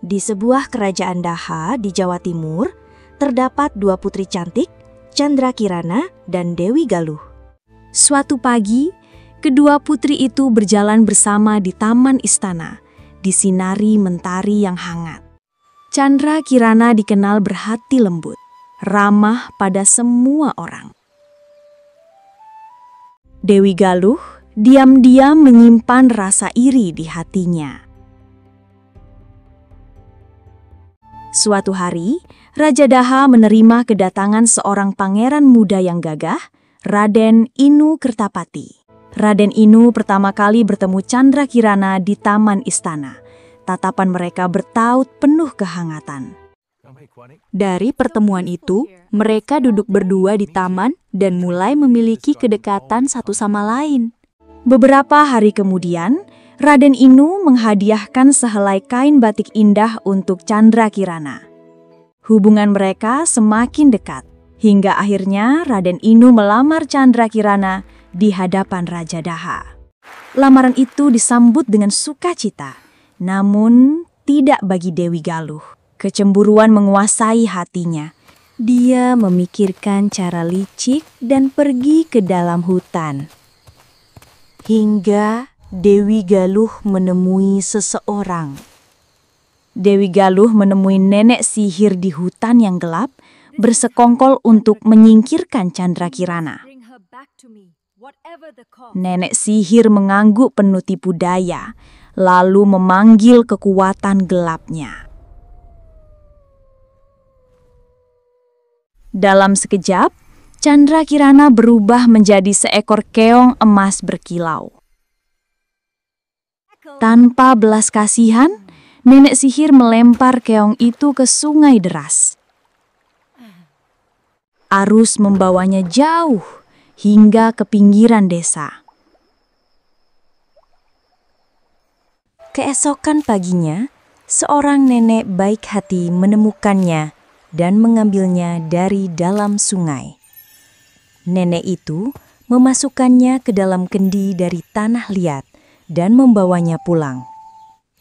Di sebuah kerajaan Daha di Jawa Timur, terdapat dua putri cantik, Candrakirana dan Dewi Galuh. Suatu pagi, kedua putri itu berjalan bersama di taman istana, disinari mentari yang hangat. Candrakirana dikenal berhati lembut, ramah pada semua orang. Dewi Galuh diam-diam menyimpan rasa iri di hatinya. Suatu hari, Raja Daha menerima kedatangan seorang pangeran muda yang gagah, Raden Inu Kertapati. Raden Inu pertama kali bertemu Candrakirana di taman istana. Tatapan mereka bertaut penuh kehangatan. Dari pertemuan itu, mereka duduk berdua di taman dan mulai memiliki kedekatan satu sama lain. Beberapa hari kemudian, Raden Inu menghadiahkan sehelai kain batik indah untuk Candrakirana. Hubungan mereka semakin dekat, hingga akhirnya Raden Inu melamar Candrakirana di hadapan Raja Daha. Lamaran itu disambut dengan sukacita, namun tidak bagi Dewi Galuh. Kecemburuan menguasai hatinya. Dia memikirkan cara licik dan pergi ke dalam hutan. Hingga Dewi Galuh menemui seseorang. Dewi Galuh menemui nenek sihir di hutan yang gelap, bersekongkol untuk menyingkirkan Candrakirana. Nenek sihir mengangguk penuh tipu daya, lalu memanggil kekuatan gelapnya. Dalam sekejap, Candrakirana berubah menjadi seekor keong emas berkilau. Tanpa belas kasihan, nenek sihir melempar keong itu ke sungai deras. Arus membawanya jauh hingga ke pinggiran desa. Keesokan paginya, seorang nenek baik hati menemukannya dan mengambilnya dari dalam sungai. Nenek itu memasukkannya ke dalam kendi dari tanah liat dan membawanya pulang.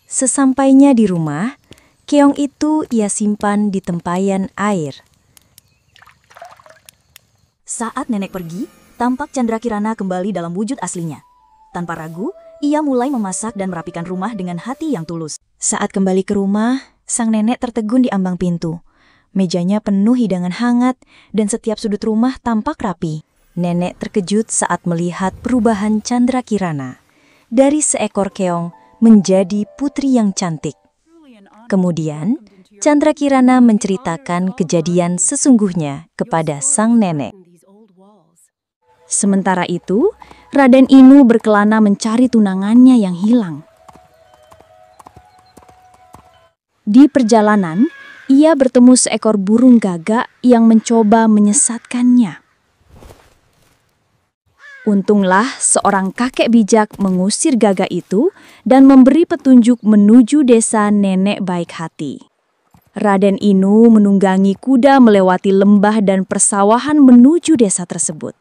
Sesampainya di rumah, keong itu ia simpan di tempayan air. Saat nenek pergi, tampak Candrakirana kembali dalam wujud aslinya. Tanpa ragu, ia mulai memasak dan merapikan rumah dengan hati yang tulus. Saat kembali ke rumah, sang nenek tertegun di ambang pintu. Mejanya penuh hidangan hangat dan setiap sudut rumah tampak rapi. Nenek terkejut saat melihat perubahan Candrakirana. Dari seekor keong menjadi putri yang cantik. Kemudian, Candrakirana menceritakan kejadian sesungguhnya kepada sang nenek. Sementara itu, Raden Inu berkelana mencari tunangannya yang hilang. Di perjalanan, ia bertemu seekor burung gagak yang mencoba menyesatkannya. Untunglah seorang kakek bijak mengusir gagak itu dan memberi petunjuk menuju desa nenek baik hati. Raden Inu menunggangi kuda melewati lembah dan persawahan menuju desa tersebut.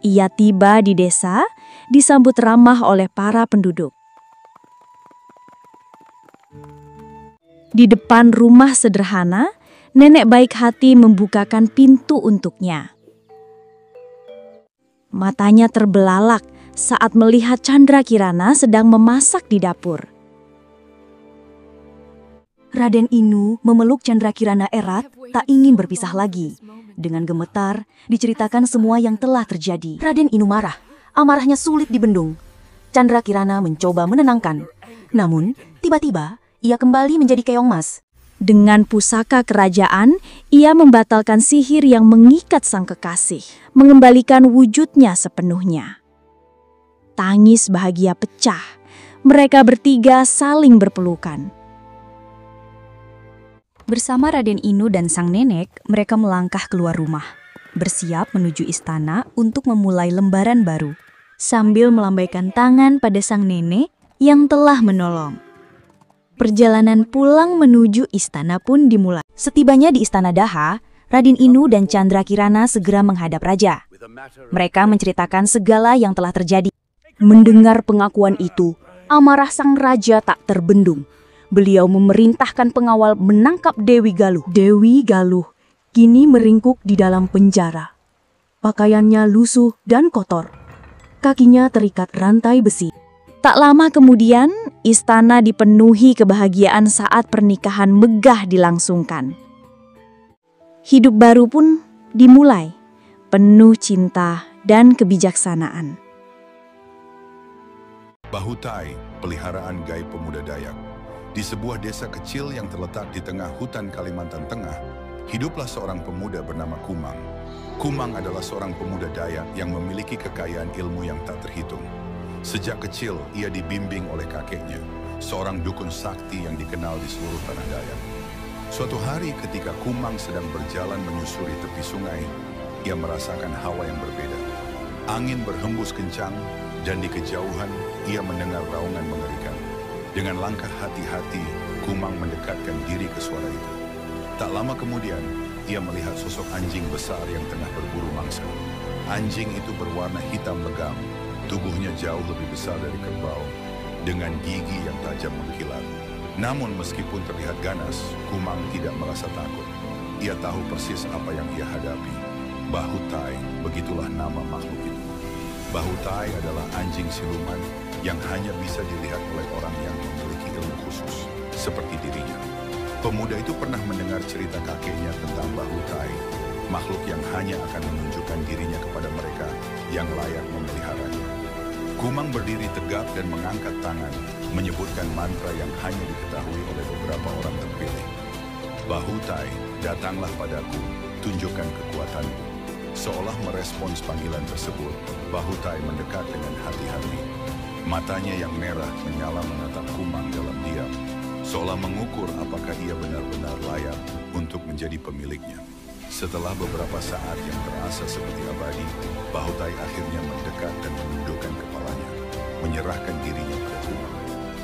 Ia tiba di desa, disambut ramah oleh para penduduk. Di depan rumah sederhana, nenek baik hati membukakan pintu untuknya. Matanya terbelalak saat melihat Candrakirana sedang memasak di dapur. Raden Inu memeluk Candrakirana erat, tak ingin berpisah lagi. Dengan gemetar, diceritakan semua yang telah terjadi. Raden Inu marah. Amarahnya sulit dibendung. Candrakirana mencoba menenangkan. Namun, tiba-tiba, ia kembali menjadi keong emas. Dengan pusaka kerajaan, ia membatalkan sihir yang mengikat sang kekasih, mengembalikan wujudnya sepenuhnya. Tangis bahagia pecah. Mereka bertiga saling berpelukan. Bersama Raden Inu dan sang nenek, mereka melangkah keluar rumah, bersiap menuju istana untuk memulai lembaran baru, sambil melambaikan tangan pada sang nenek yang telah menolong. Perjalanan pulang menuju istana pun dimulai. Setibanya di istana Daha, Raden Inu dan Candrakirana segera menghadap raja. Mereka menceritakan segala yang telah terjadi. Mendengar pengakuan itu, amarah sang raja tak terbendung. beliau memerintahkan pengawal menangkap Dewi Galuh. Dewi Galuh kini meringkuk di dalam penjara. Pakaiannya lusuh dan kotor. Kakinya terikat rantai besi. Tak lama kemudian, istana dipenuhi kebahagiaan saat pernikahan megah dilangsungkan. Hidup baru pun dimulai, penuh cinta dan kebijaksanaan. Bahutai, peliharaan gaib pemuda Dayak. Di sebuah desa kecil yang terletak di tengah hutan Kalimantan Tengah, hiduplah seorang pemuda bernama Kumang. Kumang adalah seorang pemuda Dayak yang memiliki kekayaan ilmu yang tak terhitung. Sejak kecil, ia dibimbing oleh kakeknya, seorang dukun sakti yang dikenal di seluruh tanah Dayak. Suatu hari ketika Kumang sedang berjalan menyusuri tepi sungai, ia merasakan hawa yang berbeda. Angin berhembus kencang, dan di kejauhan ia mendengar raungan mengerikan. Dengan langkah hati-hati, Kumang mendekatkan diri ke suara itu. Tak lama kemudian, ia melihat sosok anjing besar yang tengah berburu mangsa. Anjing itu berwarna hitam legam, tubuhnya jauh lebih besar dari kerbau, dengan gigi yang tajam mengkilat. Namun meskipun terlihat ganas, Kumang tidak merasa takut. Ia tahu persis apa yang ia hadapi. Bahutai, begitulah nama makhluk itu. Bahutai adalah anjing siluman yang hanya bisa dilihat oleh orang yang memiliki ilmu khusus, seperti dirinya. Pemuda itu pernah mendengar cerita kakeknya tentang Bahutai, makhluk yang hanya akan menunjukkan dirinya kepada mereka yang layak memeliharanya. Kumang berdiri tegap dan mengangkat tangan, menyebutkan mantra yang hanya diketahui oleh beberapa orang terpilih. Bahutai, datanglah padaku, tunjukkan kekuatanmu. Seolah merespons panggilan tersebut, Bahutai mendekat dengan hati-hati. Matanya yang merah menyala menatap Kumang dalam diam, seolah mengukur apakah ia benar-benar layak untuk menjadi pemiliknya. Setelah beberapa saat yang terasa seperti abadi, Bahutai akhirnya mendekat dan menundukkan kepalanya, menyerahkan dirinya pada Kumang.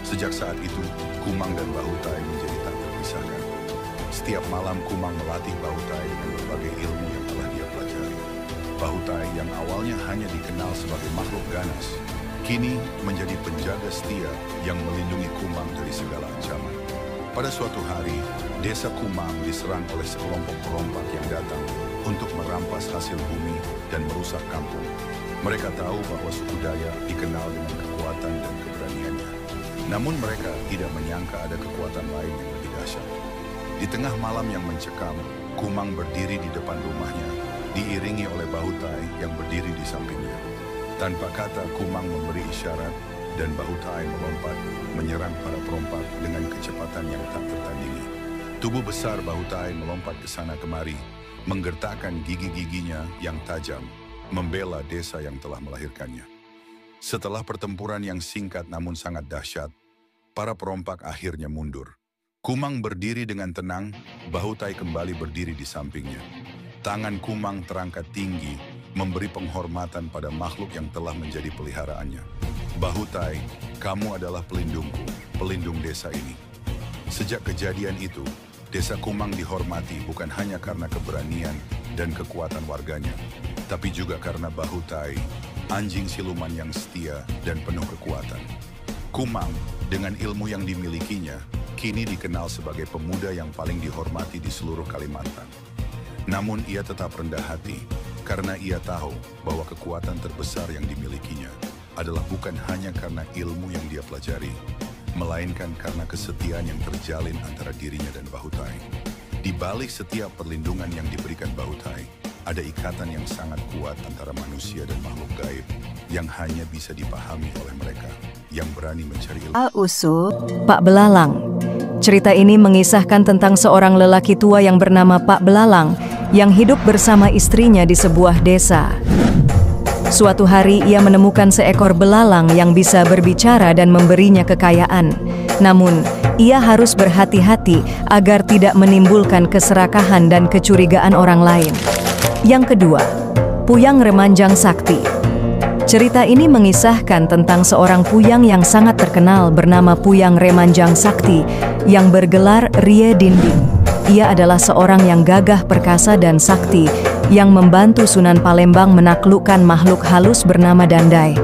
Sejak saat itu, Kumang dan Bahutai menjadi tak terpisahkan. Setiap malam Kumang melatih Bahutai dengan berbagai ilmu yang telah dia pelajari. Bahutai yang awalnya hanya dikenal sebagai makhluk ganas, kini menjadi penjaga setia yang melindungi Kumang dari segala ancaman. Pada suatu hari, desa Kumang diserang oleh sekelompok perompak yang datang untuk merampas hasil bumi dan merusak kampung. Mereka tahu bahwa suku Dayak dikenal dengan kekuatan dan keberaniannya. Namun mereka tidak menyangka ada kekuatan lain yang lebih dahsyat. Di tengah malam yang mencekam, Kumang berdiri di depan rumahnya, diiringi oleh Bahutai yang berdiri di sampingnya. Tanpa kata, Kumang memberi isyarat, dan Bahutai melompat, menyerang para perompak dengan kecepatan yang tak tertandingi. Tubuh besar Bahutai melompat ke sana kemari, menggertakkan gigi-giginya yang tajam, membela desa yang telah melahirkannya. Setelah pertempuran yang singkat namun sangat dahsyat, para perompak akhirnya mundur. Kumang berdiri dengan tenang, Bahutai kembali berdiri di sampingnya. Tangan Kumang terangkat tinggi, memberi penghormatan pada makhluk yang telah menjadi peliharaannya. Bahutai, kamu adalah pelindungku, pelindung desa ini. Sejak kejadian itu, desa Kumang dihormati bukan hanya karena keberanian dan kekuatan warganya, tapi juga karena Bahutai, anjing siluman yang setia dan penuh kekuatan. Kumang, dengan ilmu yang dimilikinya, kini dikenal sebagai pemuda yang paling dihormati di seluruh Kalimantan. Namun ia tetap rendah hati, karena ia tahu bahwa kekuatan terbesar yang dimilikinya adalah bukan hanya karena ilmu yang dia pelajari, melainkan karena kesetiaan yang terjalin antara dirinya dan Bahutai. Di balik setiap perlindungan yang diberikan Bahutai, ada ikatan yang sangat kuat antara manusia dan makhluk gaib yang hanya bisa dipahami oleh mereka yang berani mencari ilmu. Al-Usul Pak Belalang. Cerita ini mengisahkan tentang seorang lelaki tua yang bernama Pak Belalang yang hidup bersama istrinya di sebuah desa. Suatu hari ia menemukan seekor belalang yang bisa berbicara dan memberinya kekayaan. Namun, ia harus berhati-hati agar tidak menimbulkan keserakahan dan kecurigaan orang lain. Yang kedua, Puyang Remanjang Sakti. Cerita ini mengisahkan tentang seorang puyang yang sangat terkenal bernama Puyang Remanjang Sakti yang bergelar Rie Dinding. Ia adalah seorang yang gagah perkasa dan sakti yang membantu Sunan Palembang menaklukkan makhluk halus bernama Dandai.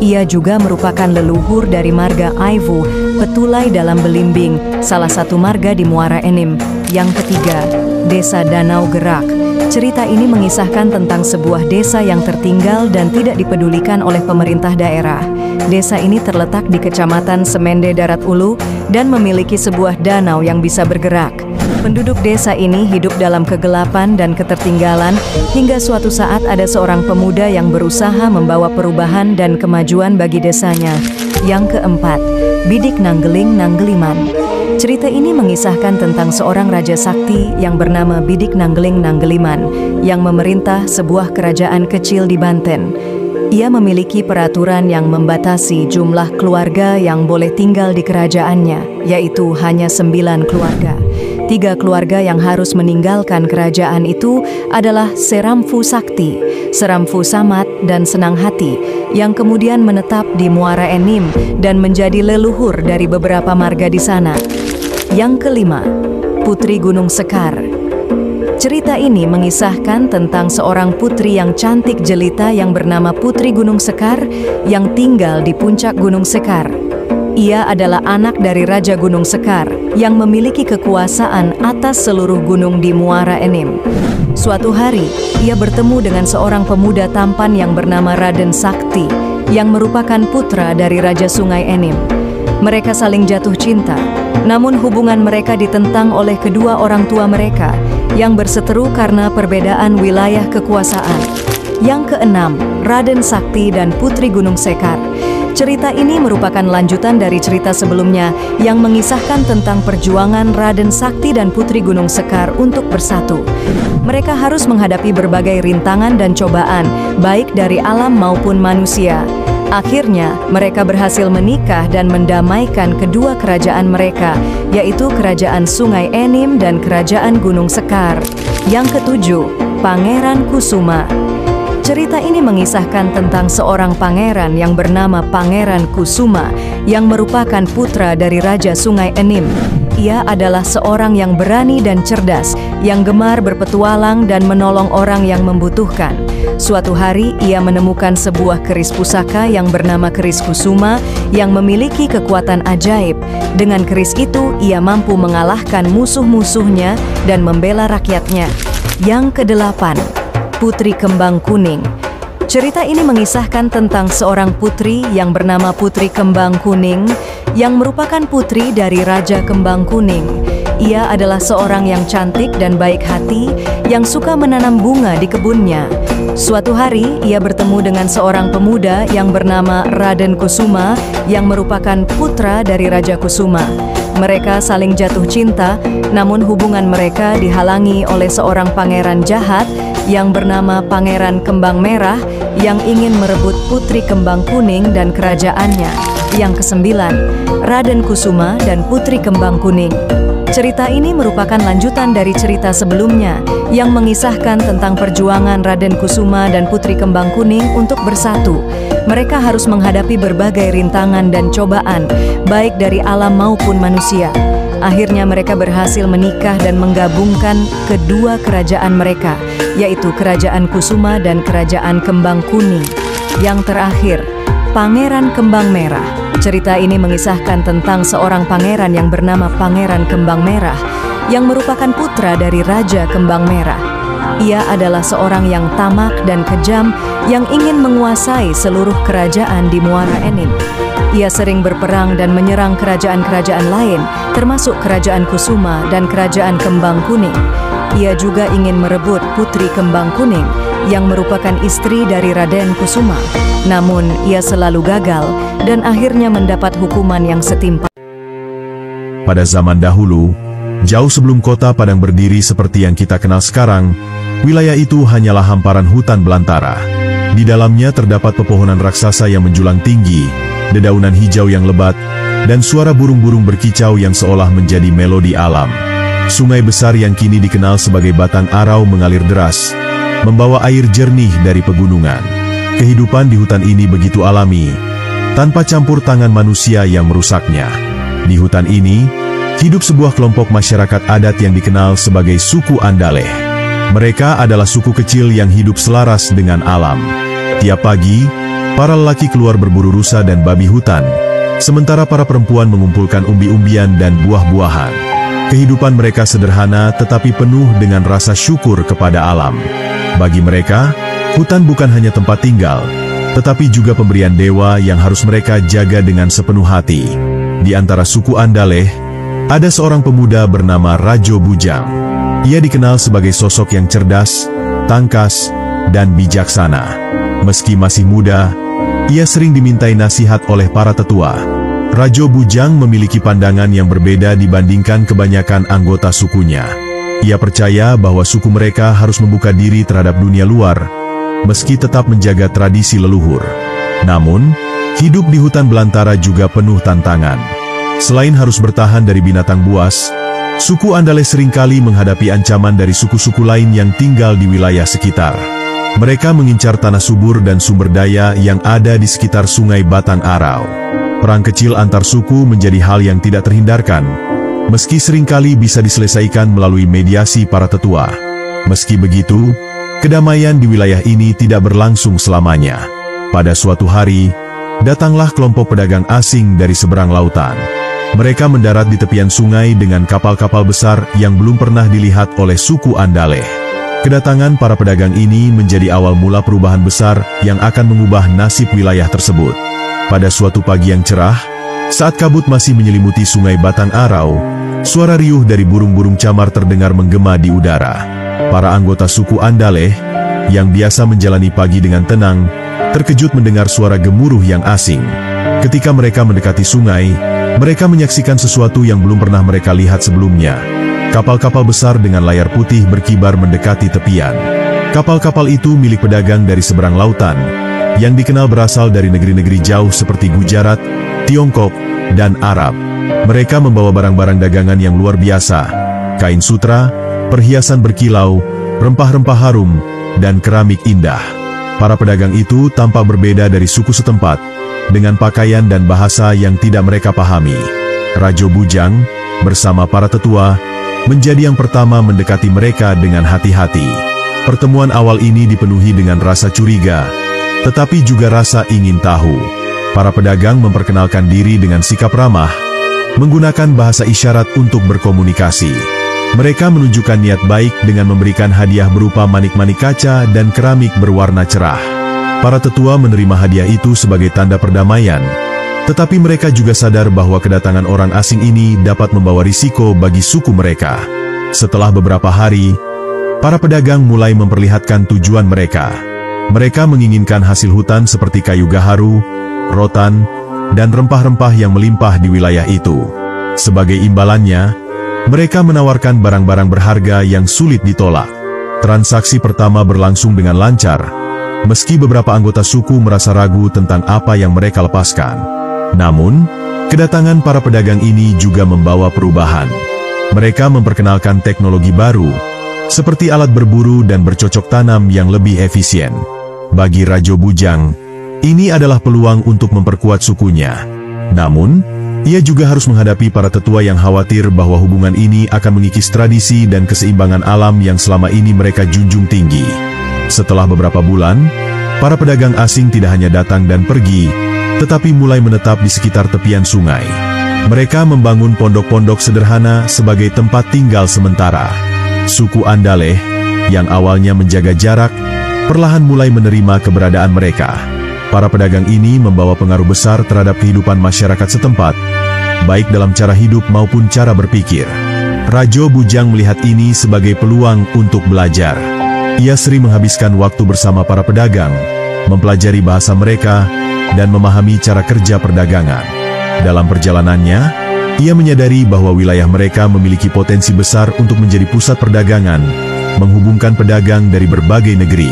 Ia juga merupakan leluhur dari marga Aiwu Petulai dalam Belimbing, salah satu marga di Muara Enim. Yang ketiga, Desa Danau Gerak. Cerita ini mengisahkan tentang sebuah desa yang tertinggal dan tidak dipedulikan oleh pemerintah daerah. Desa ini terletak di Kecamatan Semende Darat Ulu dan memiliki sebuah danau yang bisa bergerak. Penduduk desa ini hidup dalam kegelapan dan ketertinggalan hingga suatu saat ada seorang pemuda yang berusaha membawa perubahan dan kemajuan bagi desanya. Yang keempat, Bidik Nanggeling Nanggeliman. Cerita ini mengisahkan tentang seorang raja sakti yang bernama Bidik Nanggeling Nanggeliman yang memerintah sebuah kerajaan kecil di Banten. Ia memiliki peraturan yang membatasi jumlah keluarga yang boleh tinggal di kerajaannya, yaitu hanya 9 keluarga. 3 keluarga yang harus meninggalkan kerajaan itu adalah Seramfu Sakti, Seramfu Samad, dan Senang Hati, yang kemudian menetap di Muara Enim dan menjadi leluhur dari beberapa marga di sana. Yang kelima, Putri Gunung Sekar. Cerita ini mengisahkan tentang seorang putri yang cantik jelita yang bernama Putri Gunung Sekar yang tinggal di puncak Gunung Sekar. Ia adalah anak dari Raja Gunung Sekar yang memiliki kekuasaan atas seluruh gunung di Muara Enim. Suatu hari, ia bertemu dengan seorang pemuda tampan yang bernama Raden Sakti yang merupakan putra dari Raja Sungai Enim. Mereka saling jatuh cinta, namun hubungan mereka ditentang oleh kedua orang tua mereka yang berseteru karena perbedaan wilayah kekuasaan. Yang keenam, Raden Sakti dan Putri Gunung Sekar. Cerita ini merupakan lanjutan dari cerita sebelumnya yang mengisahkan tentang perjuangan Raden Sakti dan Putri Gunung Sekar untuk bersatu. Mereka harus menghadapi berbagai rintangan dan cobaan, baik dari alam maupun manusia. Akhirnya, mereka berhasil menikah dan mendamaikan kedua kerajaan mereka, yaitu Kerajaan Sungai Enim dan Kerajaan Gunung Sekar. Yang ketujuh, Pangeran Kusuma. Cerita ini mengisahkan tentang seorang pangeran yang bernama Pangeran Kusuma yang merupakan putra dari Raja Sungai Enim. Ia adalah seorang yang berani dan cerdas, yang gemar berpetualang dan menolong orang yang membutuhkan. Suatu hari, ia menemukan sebuah keris pusaka yang bernama keris Kusuma yang memiliki kekuatan ajaib. Dengan keris itu, ia mampu mengalahkan musuh-musuhnya dan membela rakyatnya. Yang kedelapan, Putri Kembang Kuning. Cerita ini mengisahkan tentang seorang putri yang bernama Putri Kembang Kuning yang merupakan putri dari Raja Kembang Kuning. Ia adalah seorang yang cantik dan baik hati yang suka menanam bunga di kebunnya. Suatu hari, ia bertemu dengan seorang pemuda yang bernama Raden Kusuma yang merupakan putra dari Raja Kusuma. Mereka saling jatuh cinta, namun hubungan mereka dihalangi oleh seorang pangeran jahat yang bernama Pangeran Kembang Merah yang ingin merebut Putri Kembang Kuning dan kerajaannya. Yang kesembilan, Raden Kusuma dan Putri Kembang Kuning. Cerita ini merupakan lanjutan dari cerita sebelumnya yang mengisahkan tentang perjuangan Raden Kusuma dan Putri Kembang Kuning untuk bersatu. Mereka harus menghadapi berbagai rintangan dan cobaan, baik dari alam maupun manusia. Akhirnya mereka berhasil menikah dan menggabungkan kedua kerajaan mereka, yaitu Kerajaan Kusuma dan Kerajaan Kembang Kuning. Yang terakhir, Pangeran Kembang Merah. Cerita ini mengisahkan tentang seorang pangeran yang bernama Pangeran Kembang Merah yang merupakan putra dari Raja Kembang Merah. Ia adalah seorang yang tamak dan kejam yang ingin menguasai seluruh kerajaan di Muara Enim. Ia sering berperang dan menyerang kerajaan-kerajaan lain, termasuk Kerajaan Kusuma dan Kerajaan Kembang Kuning. Ia juga ingin merebut Putri Kembang Kuning yang merupakan istri dari Raden Kusuma. Namun, ia selalu gagal dan akhirnya mendapat hukuman yang setimpal. Pada zaman dahulu, jauh sebelum kota Padang berdiri seperti yang kita kenal sekarang, wilayah itu hanyalah hamparan hutan belantara. Di dalamnya terdapat pepohonan raksasa yang menjulang tinggi, dedaunan hijau yang lebat, dan suara burung-burung berkicau yang seolah menjadi melodi alam. Sungai besar yang kini dikenal sebagai Batang Arau mengalir deras, membawa air jernih dari pegunungan. Kehidupan di hutan ini begitu alami, tanpa campur tangan manusia yang merusaknya. Di hutan ini, hidup sebuah kelompok masyarakat adat yang dikenal sebagai suku Andaleh. Mereka adalah suku kecil yang hidup selaras dengan alam. Tiap pagi, para lelaki keluar berburu rusa dan babi hutan, sementara para perempuan mengumpulkan umbi-umbian dan buah-buahan. Kehidupan mereka sederhana tetapi penuh dengan rasa syukur kepada alam. Bagi mereka, hutan bukan hanya tempat tinggal, tetapi juga pemberian dewa yang harus mereka jaga dengan sepenuh hati. Di antara suku Andaleh, ada seorang pemuda bernama Rajo Bujang. Ia dikenal sebagai sosok yang cerdas, tangkas, dan bijaksana. Meski masih muda, ia sering dimintai nasihat oleh para tetua. Rajo Bujang memiliki pandangan yang berbeda dibandingkan kebanyakan anggota sukunya. Ia percaya bahwa suku mereka harus membuka diri terhadap dunia luar, meski tetap menjaga tradisi leluhur. Namun, hidup di hutan belantara juga penuh tantangan. Selain harus bertahan dari binatang buas, suku Andaleh seringkali menghadapi ancaman dari suku-suku lain yang tinggal di wilayah sekitar. Mereka mengincar tanah subur dan sumber daya yang ada di sekitar Sungai Batang Arau. Perang kecil antar suku menjadi hal yang tidak terhindarkan, meski seringkali bisa diselesaikan melalui mediasi para tetua. Meski begitu, kedamaian di wilayah ini tidak berlangsung selamanya. Pada suatu hari, datanglah kelompok pedagang asing dari seberang lautan. Mereka mendarat di tepian sungai dengan kapal-kapal besar yang belum pernah dilihat oleh suku Andaleh. Kedatangan para pedagang ini menjadi awal mula perubahan besar yang akan mengubah nasib wilayah tersebut. Pada suatu pagi yang cerah, saat kabut masih menyelimuti Sungai Batang Arau, suara riuh dari burung-burung camar terdengar menggema di udara. Para anggota suku Andaleh, yang biasa menjalani pagi dengan tenang, terkejut mendengar suara gemuruh yang asing. Ketika mereka mendekati sungai, mereka menyaksikan sesuatu yang belum pernah mereka lihat sebelumnya. Kapal-kapal besar dengan layar putih berkibar mendekati tepian. Kapal-kapal itu milik pedagang dari seberang lautan, yang dikenal berasal dari negeri-negeri jauh seperti Gujarat, Tiongkok, dan Arab. Mereka membawa barang-barang dagangan yang luar biasa, kain sutra, perhiasan berkilau, rempah-rempah harum, dan keramik indah. Para pedagang itu tampak berbeda dari suku setempat, dengan pakaian dan bahasa yang tidak mereka pahami. Rajo Bujang, bersama para tetua, menjadi yang pertama mendekati mereka dengan hati-hati. Pertemuan awal ini dipenuhi dengan rasa curiga, tetapi juga rasa ingin tahu. Para pedagang memperkenalkan diri dengan sikap ramah, menggunakan bahasa isyarat untuk berkomunikasi. Mereka menunjukkan niat baik dengan memberikan hadiah berupa manik-manik kaca dan keramik berwarna cerah. Para tetua menerima hadiah itu sebagai tanda perdamaian, tetapi mereka juga sadar bahwa kedatangan orang asing ini dapat membawa risiko bagi suku mereka. Setelah beberapa hari, para pedagang mulai memperlihatkan tujuan mereka. Mereka menginginkan hasil hutan seperti kayu gaharu, rotan, dan rempah-rempah yang melimpah di wilayah itu. Sebagai imbalannya, mereka menawarkan barang-barang berharga yang sulit ditolak. Transaksi pertama berlangsung dengan lancar, meski beberapa anggota suku merasa ragu tentang apa yang mereka lepaskan. Namun, kedatangan para pedagang ini juga membawa perubahan. Mereka memperkenalkan teknologi baru, seperti alat berburu dan bercocok tanam yang lebih efisien. Bagi Rajo Bujang, ini adalah peluang untuk memperkuat sukunya. Namun, ia juga harus menghadapi para tetua yang khawatir bahwa hubungan ini akan mengikis tradisi dan keseimbangan alam yang selama ini mereka junjung tinggi. Setelah beberapa bulan, para pedagang asing tidak hanya datang dan pergi, tetapi mulai menetap di sekitar tepian sungai. Mereka membangun pondok-pondok sederhana sebagai tempat tinggal sementara. Suku Andaleh, yang awalnya menjaga jarak, perlahan mulai menerima keberadaan mereka. Para pedagang ini membawa pengaruh besar terhadap kehidupan masyarakat setempat, baik dalam cara hidup maupun cara berpikir. Rajo Bujang melihat ini sebagai peluang untuk belajar. Ia sering menghabiskan waktu bersama para pedagang, mempelajari bahasa mereka, dan memahami cara kerja perdagangan. Dalam perjalanannya, ia menyadari bahwa wilayah mereka memiliki potensi besar untuk menjadi pusat perdagangan, menghubungkan pedagang dari berbagai negeri.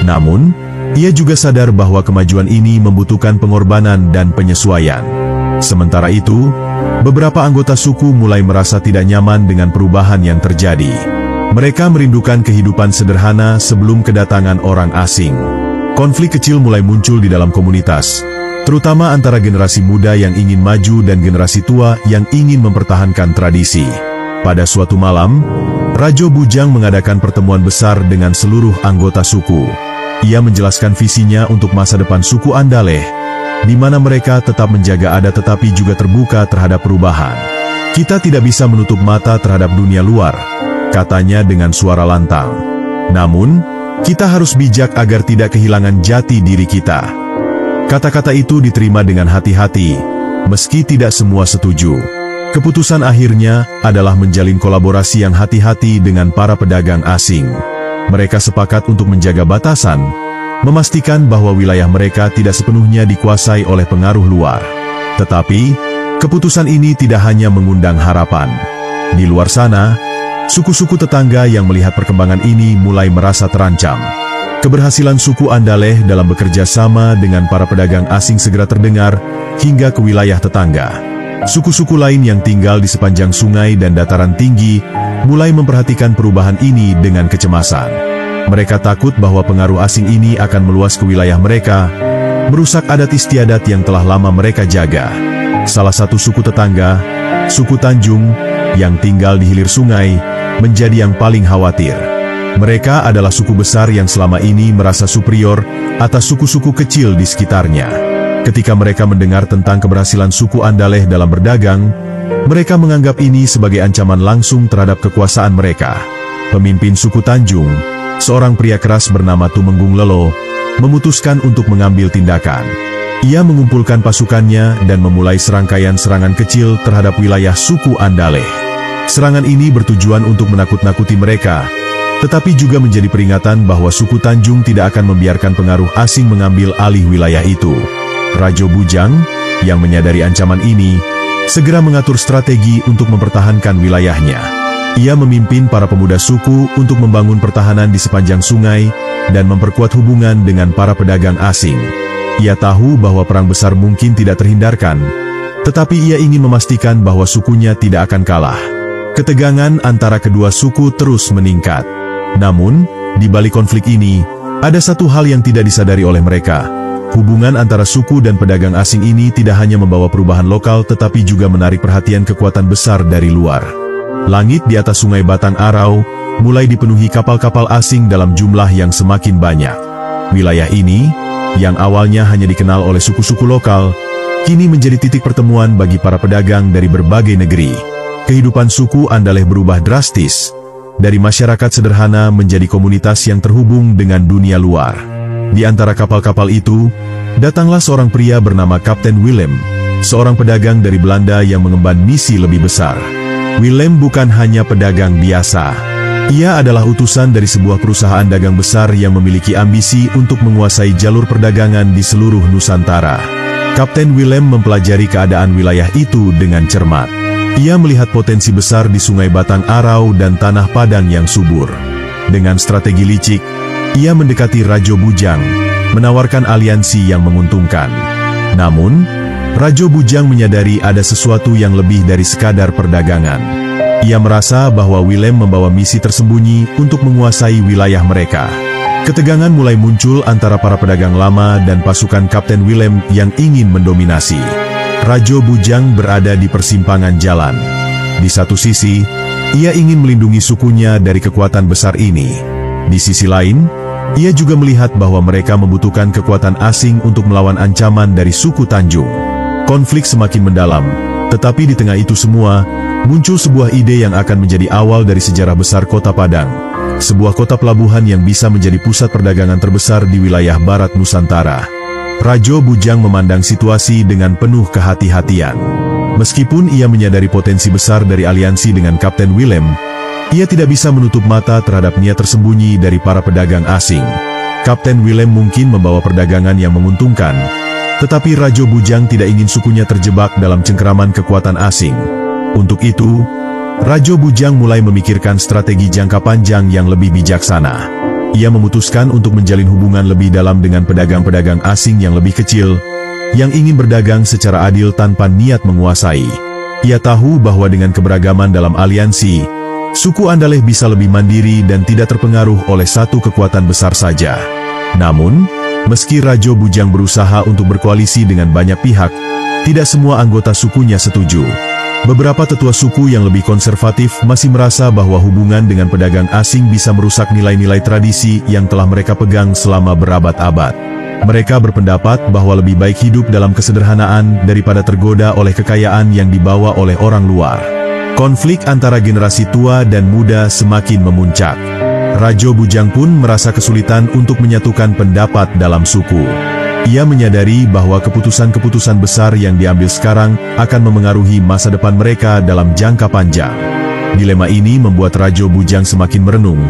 Namun, ia juga sadar bahwa kemajuan ini membutuhkan pengorbanan dan penyesuaian. Sementara itu, beberapa anggota suku mulai merasa tidak nyaman dengan perubahan yang terjadi. Mereka merindukan kehidupan sederhana sebelum kedatangan orang asing. Konflik kecil mulai muncul di dalam komunitas, terutama antara generasi muda yang ingin maju dan generasi tua yang ingin mempertahankan tradisi. Pada suatu malam, Rajo Bujang mengadakan pertemuan besar dengan seluruh anggota suku. Ia menjelaskan visinya untuk masa depan suku Andaleh, di mana mereka tetap menjaga adat tetapi juga terbuka terhadap perubahan. Kita tidak bisa menutup mata terhadap dunia luar, katanya dengan suara lantang. Namun, kita harus bijak agar tidak kehilangan jati diri kita. Kata-kata itu diterima dengan hati-hati, meski tidak semua setuju. Keputusan akhirnya adalah menjalin kolaborasi yang hati-hati dengan para pedagang asing. Mereka sepakat untuk menjaga batasan, memastikan bahwa wilayah mereka tidak sepenuhnya dikuasai oleh pengaruh luar. Tetapi, keputusan ini tidak hanya mengundang harapan. Di luar sana, suku-suku tetangga yang melihat perkembangan ini mulai merasa terancam. Keberhasilan suku Andaleh dalam bekerja sama dengan para pedagang asing segera terdengar hingga ke wilayah tetangga. Suku-suku lain yang tinggal di sepanjang sungai dan dataran tinggi mulai memperhatikan perubahan ini dengan kecemasan. Mereka takut bahwa pengaruh asing ini akan meluas ke wilayah mereka, merusak adat istiadat yang telah lama mereka jaga. Salah satu suku tetangga, suku Tanjung, yang tinggal di hilir sungai, menjadi yang paling khawatir. Mereka adalah suku besar yang selama ini merasa superior atas suku-suku kecil di sekitarnya. Ketika mereka mendengar tentang keberhasilan suku Andaleh dalam berdagang, mereka menganggap ini sebagai ancaman langsung terhadap kekuasaan mereka. Pemimpin suku Tanjung, seorang pria keras bernama Tumenggung Lelo, memutuskan untuk mengambil tindakan. Ia mengumpulkan pasukannya dan memulai serangkaian serangan kecil terhadap wilayah suku Andaleh. Serangan ini bertujuan untuk menakut-nakuti mereka, tetapi juga menjadi peringatan bahwa suku Tanjung tidak akan membiarkan pengaruh asing mengambil alih wilayah itu. Rajo Bujang, yang menyadari ancaman ini, segera mengatur strategi untuk mempertahankan wilayahnya. Ia memimpin para pemuda suku untuk membangun pertahanan di sepanjang sungai dan memperkuat hubungan dengan para pedagang asing. Ia tahu bahwa perang besar mungkin tidak terhindarkan, tetapi ia ingin memastikan bahwa sukunya tidak akan kalah. Ketegangan antara kedua suku terus meningkat. Namun, di balik konflik ini, ada satu hal yang tidak disadari oleh mereka. Hubungan antara suku dan pedagang asing ini tidak hanya membawa perubahan lokal tetapi juga menarik perhatian kekuatan besar dari luar. Langit di atas sungai Batang Arau mulai dipenuhi kapal-kapal asing dalam jumlah yang semakin banyak. Wilayah ini, yang awalnya hanya dikenal oleh suku-suku lokal, kini menjadi titik pertemuan bagi para pedagang dari berbagai negeri. Kehidupan suku Andaleh berubah drastis, dari masyarakat sederhana menjadi komunitas yang terhubung dengan dunia luar. Di antara kapal-kapal itu, datanglah seorang pria bernama Kapten Willem, seorang pedagang dari Belanda yang mengemban misi lebih besar. Willem bukan hanya pedagang biasa. Ia adalah utusan dari sebuah perusahaan dagang besar yang memiliki ambisi untuk menguasai jalur perdagangan di seluruh Nusantara. Kapten Willem mempelajari keadaan wilayah itu dengan cermat. Ia melihat potensi besar di Sungai Batang Arau dan tanah padang yang subur. Dengan strategi licik, ia mendekati Rajo Bujang, menawarkan aliansi yang menguntungkan. Namun, Rajo Bujang menyadari ada sesuatu yang lebih dari sekadar perdagangan. Ia merasa bahwa Willem membawa misi tersembunyi untuk menguasai wilayah mereka. Ketegangan mulai muncul antara para pedagang lama dan pasukan Kapten Willem yang ingin mendominasi. Rajo Bujang berada di persimpangan jalan. Di satu sisi, ia ingin melindungi sukunya dari kekuatan besar ini. Di sisi lain, ia juga melihat bahwa mereka membutuhkan kekuatan asing untuk melawan ancaman dari suku Tanjung. Konflik semakin mendalam, tetapi di tengah itu semua, muncul sebuah ide yang akan menjadi awal dari sejarah besar Kota Padang. Sebuah kota pelabuhan yang bisa menjadi pusat perdagangan terbesar di wilayah barat Nusantara. Rajo Bujang memandang situasi dengan penuh kehati-hatian. Meskipun ia menyadari potensi besar dari aliansi dengan Kapten Willem, ia tidak bisa menutup mata terhadap niat tersembunyi dari para pedagang asing. Kapten Willem mungkin membawa perdagangan yang menguntungkan, tetapi Rajo Bujang tidak ingin sukunya terjebak dalam cengkeraman kekuatan asing. Untuk itu, Rajo Bujang mulai memikirkan strategi jangka panjang yang lebih bijaksana. Ia memutuskan untuk menjalin hubungan lebih dalam dengan pedagang-pedagang asing yang lebih kecil, yang ingin berdagang secara adil tanpa niat menguasai. Ia tahu bahwa dengan keberagaman dalam aliansi, suku Andaleh bisa lebih mandiri dan tidak terpengaruh oleh satu kekuatan besar saja. Namun, meski Rajo Bujang berusaha untuk berkoalisi dengan banyak pihak, tidak semua anggota sukunya setuju. Beberapa tetua suku yang lebih konservatif masih merasa bahwa hubungan dengan pedagang asing bisa merusak nilai-nilai tradisi yang telah mereka pegang selama berabad-abad. Mereka berpendapat bahwa lebih baik hidup dalam kesederhanaan daripada tergoda oleh kekayaan yang dibawa oleh orang luar. Konflik antara generasi tua dan muda semakin memuncak. Rajo Bujang pun merasa kesulitan untuk menyatukan pendapat dalam suku. Ia menyadari bahwa keputusan-keputusan besar yang diambil sekarang akan memengaruhi masa depan mereka dalam jangka panjang. Dilema ini membuat Rajo Bujang semakin merenung,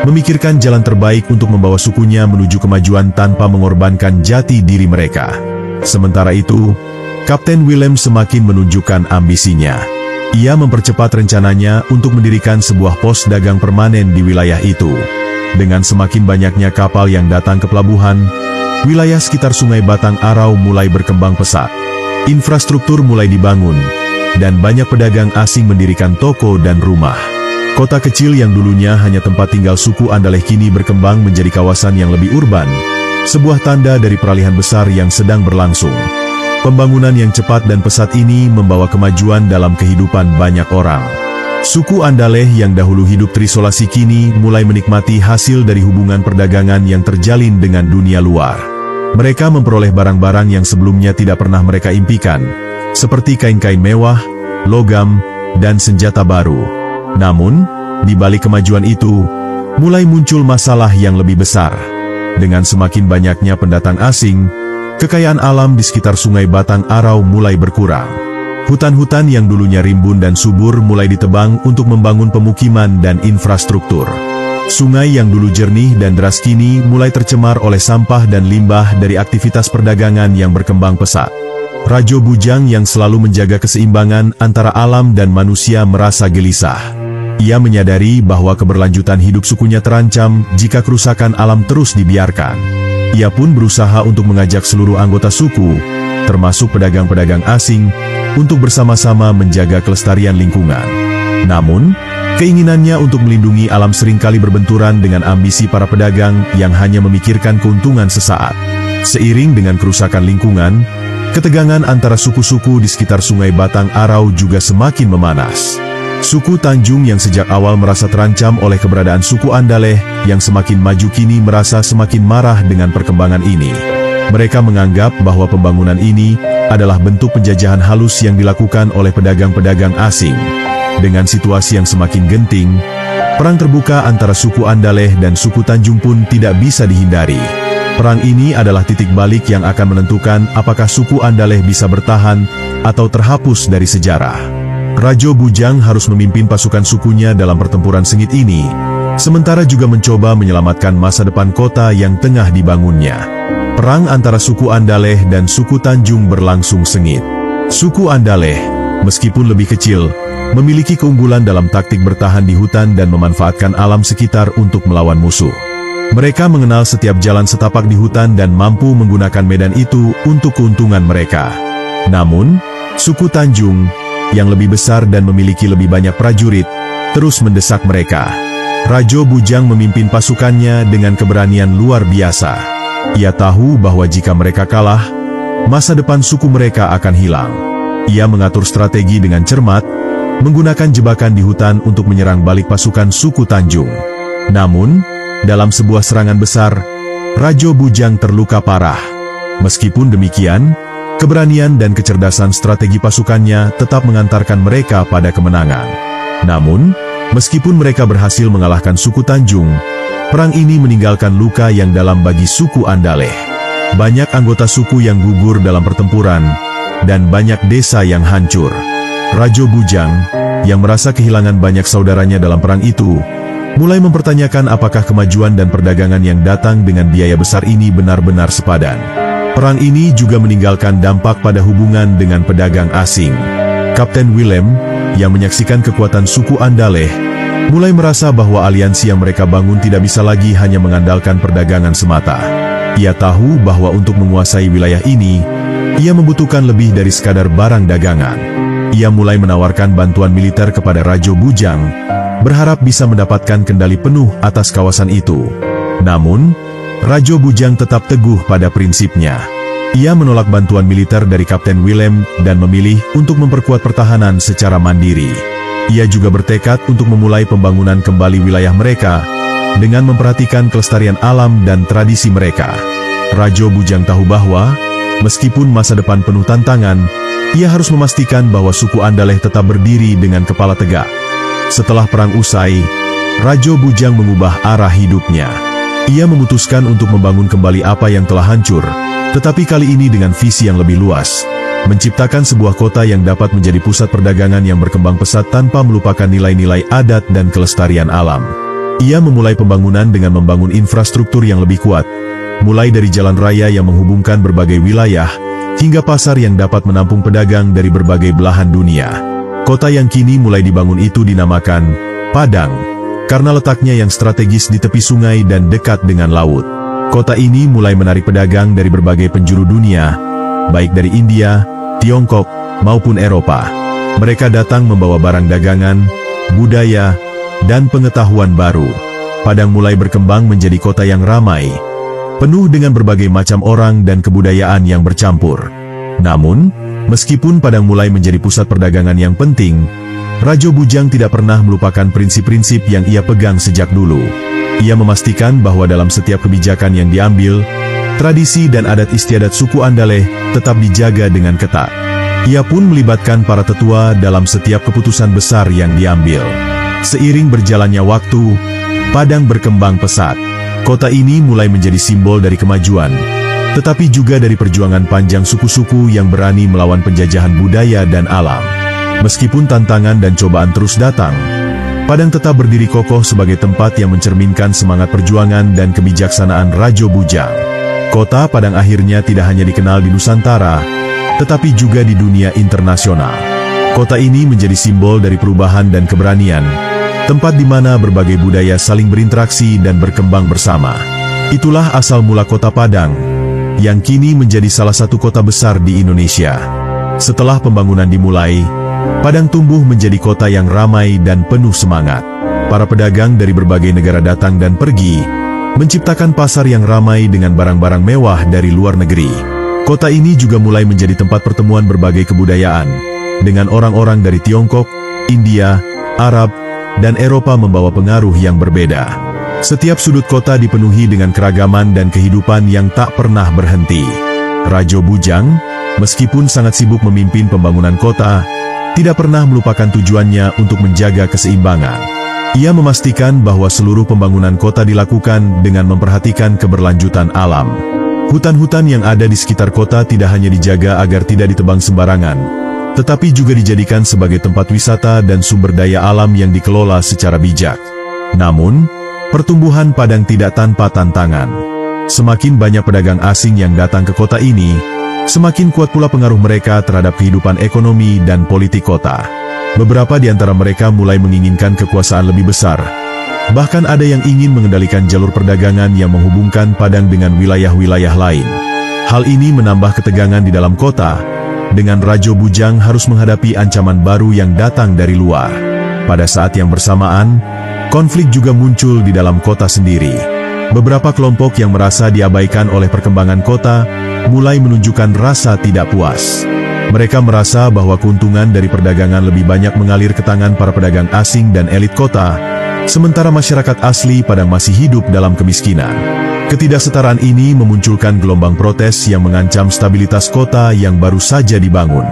memikirkan jalan terbaik untuk membawa sukunya menuju kemajuan tanpa mengorbankan jati diri mereka. Sementara itu, Kapten Willem semakin menunjukkan ambisinya. Ia mempercepat rencananya untuk mendirikan sebuah pos dagang permanen di wilayah itu. Dengan semakin banyaknya kapal yang datang ke pelabuhan, wilayah sekitar Sungai Batang Arau mulai berkembang pesat. Infrastruktur mulai dibangun, dan banyak pedagang asing mendirikan toko dan rumah. Kota kecil yang dulunya hanya tempat tinggal suku Andaleh kini berkembang menjadi kawasan yang lebih urban, sebuah tanda dari peralihan besar yang sedang berlangsung. Pembangunan yang cepat dan pesat ini membawa kemajuan dalam kehidupan banyak orang. Suku Andaleh yang dahulu hidup terisolasi kini mulai menikmati hasil dari hubungan perdagangan yang terjalin dengan dunia luar. Mereka memperoleh barang-barang yang sebelumnya tidak pernah mereka impikan, seperti kain-kain mewah, logam, dan senjata baru. Namun, di balik kemajuan itu, mulai muncul masalah yang lebih besar. Dengan semakin banyaknya pendatang asing, kekayaan alam di sekitar Sungai Batang Arau mulai berkurang. Hutan-hutan yang dulunya rimbun dan subur mulai ditebang untuk membangun pemukiman dan infrastruktur. Sungai yang dulu jernih dan deras kini mulai tercemar oleh sampah dan limbah dari aktivitas perdagangan yang berkembang pesat. Rajo Bujang yang selalu menjaga keseimbangan antara alam dan manusia merasa gelisah. Ia menyadari bahwa keberlanjutan hidup sukunya terancam jika kerusakan alam terus dibiarkan. Ia pun berusaha untuk mengajak seluruh anggota suku, termasuk pedagang-pedagang asing, untuk bersama-sama menjaga kelestarian lingkungan. Namun, keinginannya untuk melindungi alam seringkali berbenturan dengan ambisi para pedagang yang hanya memikirkan keuntungan sesaat. Seiring dengan kerusakan lingkungan, ketegangan antara suku-suku di sekitar Sungai Batang Arau juga semakin memanas. Suku Tanjung yang sejak awal merasa terancam oleh keberadaan suku Andaleh yang semakin maju kini merasa semakin marah dengan perkembangan ini. Mereka menganggap bahwa pembangunan ini adalah bentuk penjajahan halus yang dilakukan oleh pedagang-pedagang asing. Dengan situasi yang semakin genting, perang terbuka antara suku Andaleh dan suku Tanjung pun tidak bisa dihindari. Perang ini adalah titik balik yang akan menentukan apakah suku Andaleh bisa bertahan atau terhapus dari sejarah. Rajo Bujang harus memimpin pasukan sukunya dalam pertempuran sengit ini, sementara juga mencoba menyelamatkan masa depan kota yang tengah dibangunnya. Perang antara suku Andaleh dan suku Tanjung berlangsung sengit. Suku Andaleh, meskipun lebih kecil, memiliki keunggulan dalam taktik bertahan di hutan dan memanfaatkan alam sekitar untuk melawan musuh. Mereka mengenal setiap jalan setapak di hutan dan mampu menggunakan medan itu untuk keuntungan mereka. Namun, suku Tanjung, yang lebih besar dan memiliki lebih banyak prajurit, terus mendesak mereka. Rajo Bujang memimpin pasukannya dengan keberanian luar biasa. Ia tahu bahwa jika mereka kalah, masa depan suku mereka akan hilang. Ia mengatur strategi dengan cermat, menggunakan jebakan di hutan untuk menyerang balik pasukan suku Tanjung. Namun, dalam sebuah serangan besar, Rajo Bujang terluka parah. Meskipun demikian, keberanian dan kecerdasan strategi pasukannya tetap mengantarkan mereka pada kemenangan. Namun, meskipun mereka berhasil mengalahkan suku Tanjung, perang ini meninggalkan luka yang dalam bagi suku Andaleh. Banyak anggota suku yang gugur dalam pertempuran, dan banyak desa yang hancur. Rajo Bujang, yang merasa kehilangan banyak saudaranya dalam perang itu, mulai mempertanyakan apakah kemajuan dan perdagangan yang datang dengan biaya besar ini benar-benar sepadan. Perang ini juga meninggalkan dampak pada hubungan dengan pedagang asing. Kapten Willem, yang menyaksikan kekuatan suku Andaleh, mulai merasa bahwa aliansi yang mereka bangun tidak bisa lagi hanya mengandalkan perdagangan semata. Ia tahu bahwa untuk menguasai wilayah ini, ia membutuhkan lebih dari sekadar barang dagangan. Ia mulai menawarkan bantuan militer kepada Rajo Bujang, berharap bisa mendapatkan kendali penuh atas kawasan itu. Namun, Rajo Bujang tetap teguh pada prinsipnya. Ia menolak bantuan militer dari Kapten Willem dan memilih untuk memperkuat pertahanan secara mandiri. Ia juga bertekad untuk memulai pembangunan kembali wilayah mereka dengan memperhatikan kelestarian alam dan tradisi mereka. Raja Bujang tahu bahwa, meskipun masa depan penuh tantangan, ia harus memastikan bahwa suku Andaleh tetap berdiri dengan kepala tegak. Setelah perang usai, Raja Bujang mengubah arah hidupnya. Ia memutuskan untuk membangun kembali apa yang telah hancur, tetapi kali ini dengan visi yang lebih luas, menciptakan sebuah kota yang dapat menjadi pusat perdagangan yang berkembang pesat tanpa melupakan nilai-nilai adat dan kelestarian alam. Ia memulai pembangunan dengan membangun infrastruktur yang lebih kuat, mulai dari jalan raya yang menghubungkan berbagai wilayah, hingga pasar yang dapat menampung pedagang dari berbagai belahan dunia. Kota yang kini mulai dibangun itu dinamakan Padang, karena letaknya yang strategis di tepi sungai dan dekat dengan laut. Kota ini mulai menarik pedagang dari berbagai penjuru dunia, baik dari India, Tiongkok, maupun Eropa. Mereka datang membawa barang dagangan, budaya, dan pengetahuan baru. Padang mulai berkembang menjadi kota yang ramai, penuh dengan berbagai macam orang dan kebudayaan yang bercampur. Namun, meskipun Padang mulai menjadi pusat perdagangan yang penting, Raja Bujang tidak pernah melupakan prinsip-prinsip yang ia pegang sejak dulu. Ia memastikan bahwa dalam setiap kebijakan yang diambil, tradisi dan adat istiadat suku Andaleh tetap dijaga dengan ketat. Ia pun melibatkan para tetua dalam setiap keputusan besar yang diambil. Seiring berjalannya waktu, Padang berkembang pesat. Kota ini mulai menjadi simbol dari kemajuan, tetapi juga dari perjuangan panjang suku-suku yang berani melawan penjajahan budaya dan alam. Meskipun tantangan dan cobaan terus datang, Padang tetap berdiri kokoh sebagai tempat yang mencerminkan semangat perjuangan dan kebijaksanaan Raja Bujang. Kota Padang akhirnya tidak hanya dikenal di Nusantara, tetapi juga di dunia internasional. Kota ini menjadi simbol dari perubahan dan keberanian, tempat di mana berbagai budaya saling berinteraksi dan berkembang bersama. Itulah asal mula kota Padang, yang kini menjadi salah satu kota besar di Indonesia. Setelah pembangunan dimulai, Padang tumbuh menjadi kota yang ramai dan penuh semangat. Para pedagang dari berbagai negara datang dan pergi, menciptakan pasar yang ramai dengan barang-barang mewah dari luar negeri. Kota ini juga mulai menjadi tempat pertemuan berbagai kebudayaan, dengan orang-orang dari Tiongkok, India, Arab, dan Eropa membawa pengaruh yang berbeda. Setiap sudut kota dipenuhi dengan keragaman dan kehidupan yang tak pernah berhenti. Raja Bujang, meskipun sangat sibuk memimpin pembangunan kota, tidak pernah melupakan tujuannya untuk menjaga keseimbangan. Ia memastikan bahwa seluruh pembangunan kota dilakukan dengan memperhatikan keberlanjutan alam. Hutan-hutan yang ada di sekitar kota tidak hanya dijaga agar tidak ditebang sembarangan, tetapi juga dijadikan sebagai tempat wisata dan sumber daya alam yang dikelola secara bijak. Namun, pertumbuhan Padang tidak tanpa tantangan. Semakin banyak pedagang asing yang datang ke kota ini, semakin kuat pula pengaruh mereka terhadap kehidupan ekonomi dan politik kota. Beberapa di antara mereka mulai menginginkan kekuasaan lebih besar. Bahkan ada yang ingin mengendalikan jalur perdagangan yang menghubungkan Padang dengan wilayah-wilayah lain. Hal ini menambah ketegangan di dalam kota, dengan Raja Bujang harus menghadapi ancaman baru yang datang dari luar. Pada saat yang bersamaan, konflik juga muncul di dalam kota sendiri. Beberapa kelompok yang merasa diabaikan oleh perkembangan kota mulai menunjukkan rasa tidak puas. Mereka merasa bahwa keuntungan dari perdagangan lebih banyak mengalir ke tangan para pedagang asing dan elit kota, sementara masyarakat asli Padang masih hidup dalam kemiskinan. Ketidaksetaraan ini memunculkan gelombang protes yang mengancam stabilitas kota yang baru saja dibangun.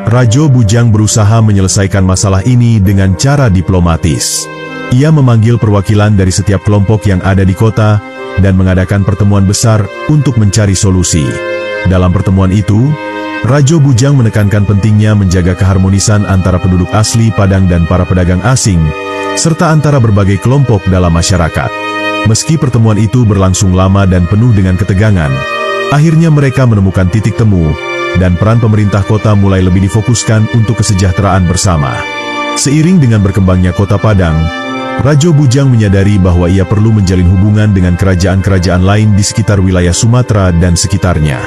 Raja Bujang berusaha menyelesaikan masalah ini dengan cara diplomatis. Ia memanggil perwakilan dari setiap kelompok yang ada di kota dan mengadakan pertemuan besar untuk mencari solusi. Dalam pertemuan itu, Raja Bujang menekankan pentingnya menjaga keharmonisan antara penduduk asli Padang dan para pedagang asing, serta antara berbagai kelompok dalam masyarakat. Meski pertemuan itu berlangsung lama dan penuh dengan ketegangan, akhirnya mereka menemukan titik temu, dan peran pemerintah kota mulai lebih difokuskan untuk kesejahteraan bersama. Seiring dengan berkembangnya kota Padang, Raja Bujang menyadari bahwa ia perlu menjalin hubungan dengan kerajaan-kerajaan lain di sekitar wilayah Sumatera dan sekitarnya.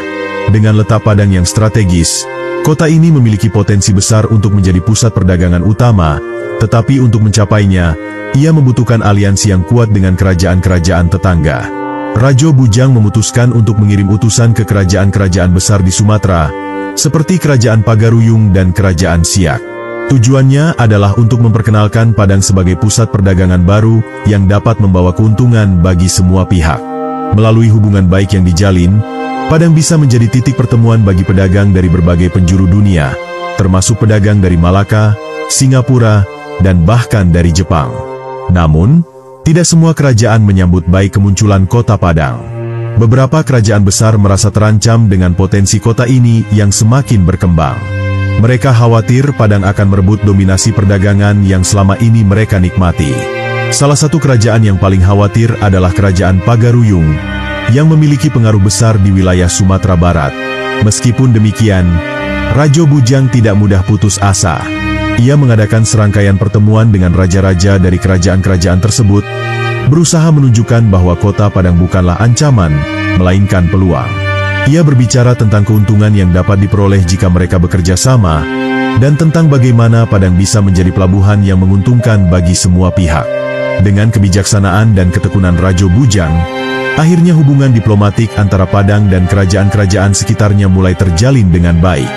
Dengan letak Padang yang strategis, kota ini memiliki potensi besar untuk menjadi pusat perdagangan utama, tetapi untuk mencapainya, ia membutuhkan aliansi yang kuat dengan kerajaan-kerajaan tetangga. Raja Bujang memutuskan untuk mengirim utusan ke kerajaan-kerajaan besar di Sumatera, seperti Kerajaan Pagaruyung dan Kerajaan Siak. Tujuannya adalah untuk memperkenalkan Padang sebagai pusat perdagangan baru yang dapat membawa keuntungan bagi semua pihak. Melalui hubungan baik yang dijalin, Padang bisa menjadi titik pertemuan bagi pedagang dari berbagai penjuru dunia, termasuk pedagang dari Malaka, Singapura, dan bahkan dari Jepang. Namun, tidak semua kerajaan menyambut baik kemunculan kota Padang. Beberapa kerajaan besar merasa terancam dengan potensi kota ini yang semakin berkembang. Mereka khawatir Padang akan merebut dominasi perdagangan yang selama ini mereka nikmati. Salah satu kerajaan yang paling khawatir adalah Kerajaan Pagaruyung, yang memiliki pengaruh besar di wilayah Sumatera Barat. Meskipun demikian, Raja Bujang tidak mudah putus asa. Ia mengadakan serangkaian pertemuan dengan raja-raja dari kerajaan-kerajaan tersebut, berusaha menunjukkan bahwa kota Padang bukanlah ancaman, melainkan peluang. Ia berbicara tentang keuntungan yang dapat diperoleh jika mereka bekerja sama, dan tentang bagaimana Padang bisa menjadi pelabuhan yang menguntungkan bagi semua pihak. Dengan kebijaksanaan dan ketekunan Raja Bujang, akhirnya hubungan diplomatik antara Padang dan kerajaan-kerajaan sekitarnya mulai terjalin dengan baik.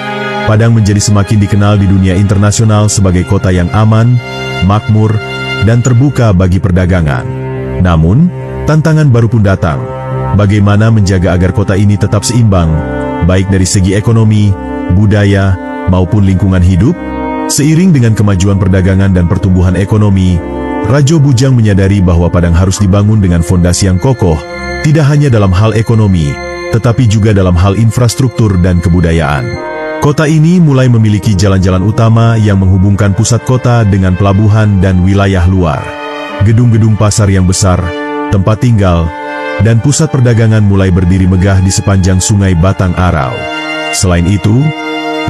Padang menjadi semakin dikenal di dunia internasional sebagai kota yang aman, makmur, dan terbuka bagi perdagangan. Namun, tantangan baru pun datang. Bagaimana menjaga agar kota ini tetap seimbang, baik dari segi ekonomi, budaya, maupun lingkungan hidup? Seiring dengan kemajuan perdagangan dan pertumbuhan ekonomi, Raja Bujang menyadari bahwa Padang harus dibangun dengan fondasi yang kokoh, tidak hanya dalam hal ekonomi, tetapi juga dalam hal infrastruktur dan kebudayaan. Kota ini mulai memiliki jalan-jalan utama yang menghubungkan pusat kota dengan pelabuhan dan wilayah luar. Gedung-gedung pasar yang besar, tempat tinggal, dan pusat perdagangan mulai berdiri megah di sepanjang Sungai Batang Arau. Selain itu,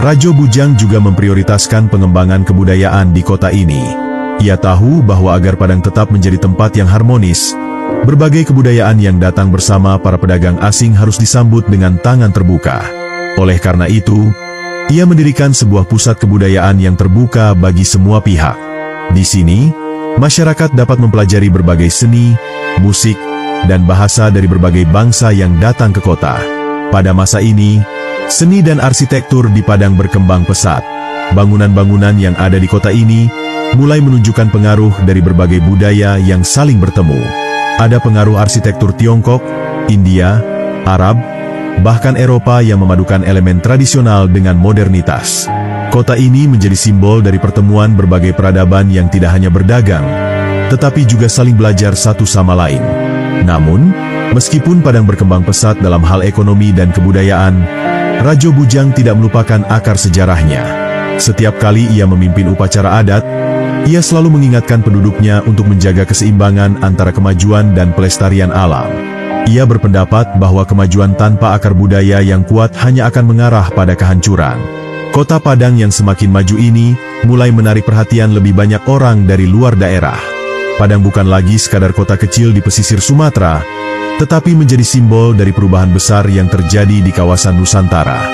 Raja Bujang juga memprioritaskan pengembangan kebudayaan di kota ini. Ia tahu bahwa agar Padang tetap menjadi tempat yang harmonis, berbagai kebudayaan yang datang bersama para pedagang asing harus disambut dengan tangan terbuka. Oleh karena itu, ia mendirikan sebuah pusat kebudayaan yang terbuka bagi semua pihak. Di sini, masyarakat dapat mempelajari berbagai seni, musik, dan bahasa dari berbagai bangsa yang datang ke kota. Pada masa ini, seni dan arsitektur di Padang berkembang pesat. Bangunan-bangunan yang ada di kota ini mulai menunjukkan pengaruh dari berbagai budaya yang saling bertemu. Ada pengaruh arsitektur Tiongkok, India, Arab, bahkan Eropa yang memadukan elemen tradisional dengan modernitas. Kota ini menjadi simbol dari pertemuan berbagai peradaban yang tidak hanya berdagang, tetapi juga saling belajar satu sama lain. Namun, meskipun Padang berkembang pesat dalam hal ekonomi dan kebudayaan, Raja Bujang tidak melupakan akar sejarahnya. Setiap kali ia memimpin upacara adat, ia selalu mengingatkan penduduknya untuk menjaga keseimbangan antara kemajuan dan pelestarian alam. Ia berpendapat bahwa kemajuan tanpa akar budaya yang kuat hanya akan mengarah pada kehancuran. Kota Padang yang semakin maju ini mulai menarik perhatian lebih banyak orang dari luar daerah. Padang bukan lagi sekadar kota kecil di pesisir Sumatera, tetapi menjadi simbol dari perubahan besar yang terjadi di kawasan Nusantara.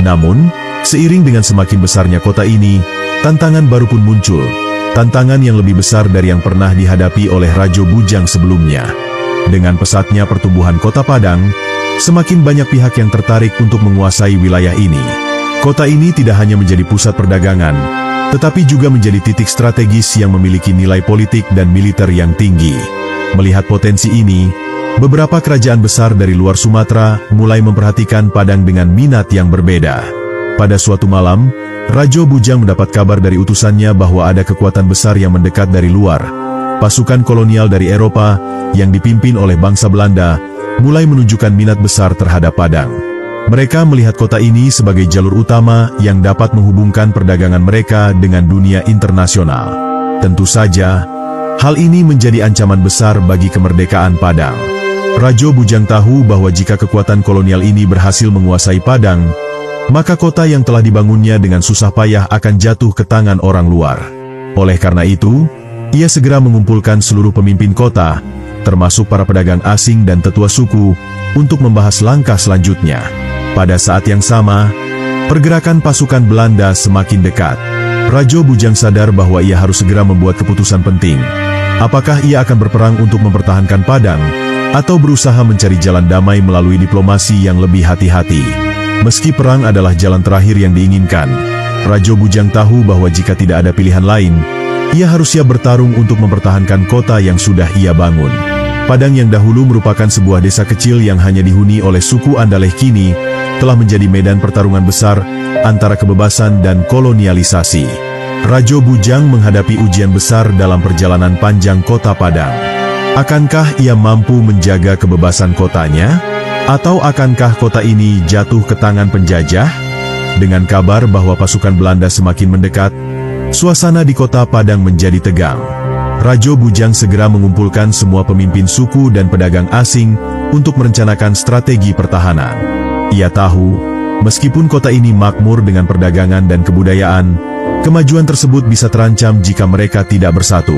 Namun, seiring dengan semakin besarnya kota ini, tantangan baru pun muncul. Tantangan yang lebih besar dari yang pernah dihadapi oleh Raja Bujang sebelumnya. Dengan pesatnya pertumbuhan kota Padang, semakin banyak pihak yang tertarik untuk menguasai wilayah ini. Kota ini tidak hanya menjadi pusat perdagangan, tetapi juga menjadi titik strategis yang memiliki nilai politik dan militer yang tinggi. Melihat potensi ini, beberapa kerajaan besar dari luar Sumatera mulai memperhatikan Padang dengan minat yang berbeda. Pada suatu malam, Raja Bujang mendapat kabar dari utusannya bahwa ada kekuatan besar yang mendekat dari luar. Pasukan kolonial dari Eropa yang dipimpin oleh bangsa Belanda mulai menunjukkan minat besar terhadap Padang. Mereka melihat kota ini sebagai jalur utama yang dapat menghubungkan perdagangan mereka dengan dunia internasional. Tentu saja, hal ini menjadi ancaman besar bagi kemerdekaan Padang. Raja Bujang tahu bahwa jika kekuatan kolonial ini berhasil menguasai Padang, maka kota yang telah dibangunnya dengan susah payah akan jatuh ke tangan orang luar. Oleh karena itu, ia segera mengumpulkan seluruh pemimpin kota, termasuk para pedagang asing dan tetua suku, untuk membahas langkah selanjutnya. Pada saat yang sama, pergerakan pasukan Belanda semakin dekat. Raja Bujang sadar bahwa ia harus segera membuat keputusan penting. Apakah ia akan berperang untuk mempertahankan Padang, atau berusaha mencari jalan damai melalui diplomasi yang lebih hati-hati? Meski perang adalah jalan terakhir yang diinginkan, Raja Bujang tahu bahwa jika tidak ada pilihan lain, ia harus siap bertarung untuk mempertahankan kota yang sudah ia bangun. Padang yang dahulu merupakan sebuah desa kecil yang hanya dihuni oleh suku Andaleh kini telah menjadi medan pertarungan besar antara kebebasan dan kolonialisasi. Rajo Bujang menghadapi ujian besar dalam perjalanan panjang kota Padang. Akankah ia mampu menjaga kebebasan kotanya? Atau akankah kota ini jatuh ke tangan penjajah? Dengan kabar bahwa pasukan Belanda semakin mendekat, suasana di kota Padang menjadi tegang. Rajo Bujang segera mengumpulkan semua pemimpin suku dan pedagang asing untuk merencanakan strategi pertahanan. Ia tahu, meskipun kota ini makmur dengan perdagangan dan kebudayaan, kemajuan tersebut bisa terancam jika mereka tidak bersatu.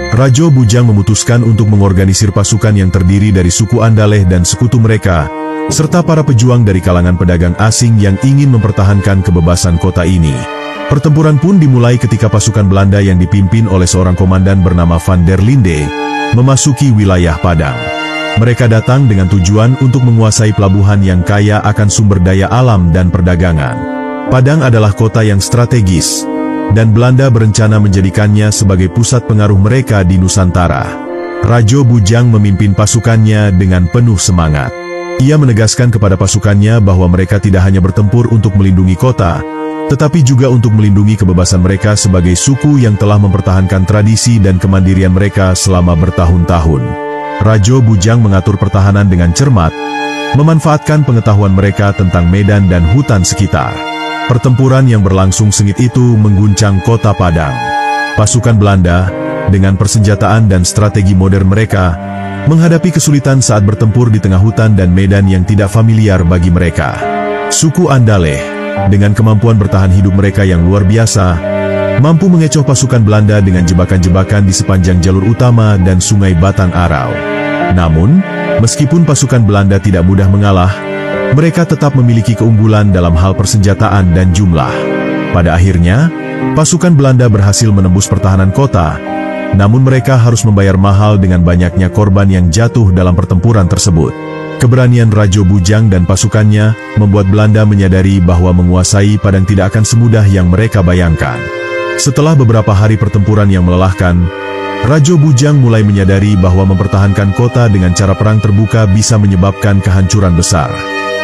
Rajo Bujang memutuskan untuk mengorganisir pasukan yang terdiri dari suku Andaleh dan sekutu mereka, serta para pejuang dari kalangan pedagang asing yang ingin mempertahankan kebebasan kota ini. Pertempuran pun dimulai ketika pasukan Belanda yang dipimpin oleh seorang komandan bernama Van der Linde memasuki wilayah Padang. Mereka datang dengan tujuan untuk menguasai pelabuhan yang kaya akan sumber daya alam dan perdagangan. Padang adalah kota yang strategis, dan Belanda berencana menjadikannya sebagai pusat pengaruh mereka di Nusantara. Rajo Bujang memimpin pasukannya dengan penuh semangat. Ia menegaskan kepada pasukannya bahwa mereka tidak hanya bertempur untuk melindungi kota, tetapi juga untuk melindungi kebebasan mereka sebagai suku yang telah mempertahankan tradisi dan kemandirian mereka selama bertahun-tahun. Rajo Bujang mengatur pertahanan dengan cermat, memanfaatkan pengetahuan mereka tentang medan dan hutan sekitar. Pertempuran yang berlangsung sengit itu mengguncang kota Padang. Pasukan Belanda, dengan persenjataan dan strategi modern mereka, menghadapi kesulitan saat bertempur di tengah hutan dan medan yang tidak familiar bagi mereka. Suku Andaleh, dengan kemampuan bertahan hidup mereka yang luar biasa, mampu mengecoh pasukan Belanda dengan jebakan-jebakan di sepanjang jalur utama dan sungai Batang Arau. Namun, meskipun pasukan Belanda tidak mudah mengalah, mereka tetap memiliki keunggulan dalam hal persenjataan dan jumlah. Pada akhirnya, pasukan Belanda berhasil menembus pertahanan kota, namun mereka harus membayar mahal dengan banyaknya korban yang jatuh dalam pertempuran tersebut. Keberanian Rajo Bujang dan pasukannya membuat Belanda menyadari bahwa menguasai Padang tidak akan semudah yang mereka bayangkan. Setelah beberapa hari pertempuran yang melelahkan, Rajo Bujang mulai menyadari bahwa mempertahankan kota dengan cara perang terbuka bisa menyebabkan kehancuran besar.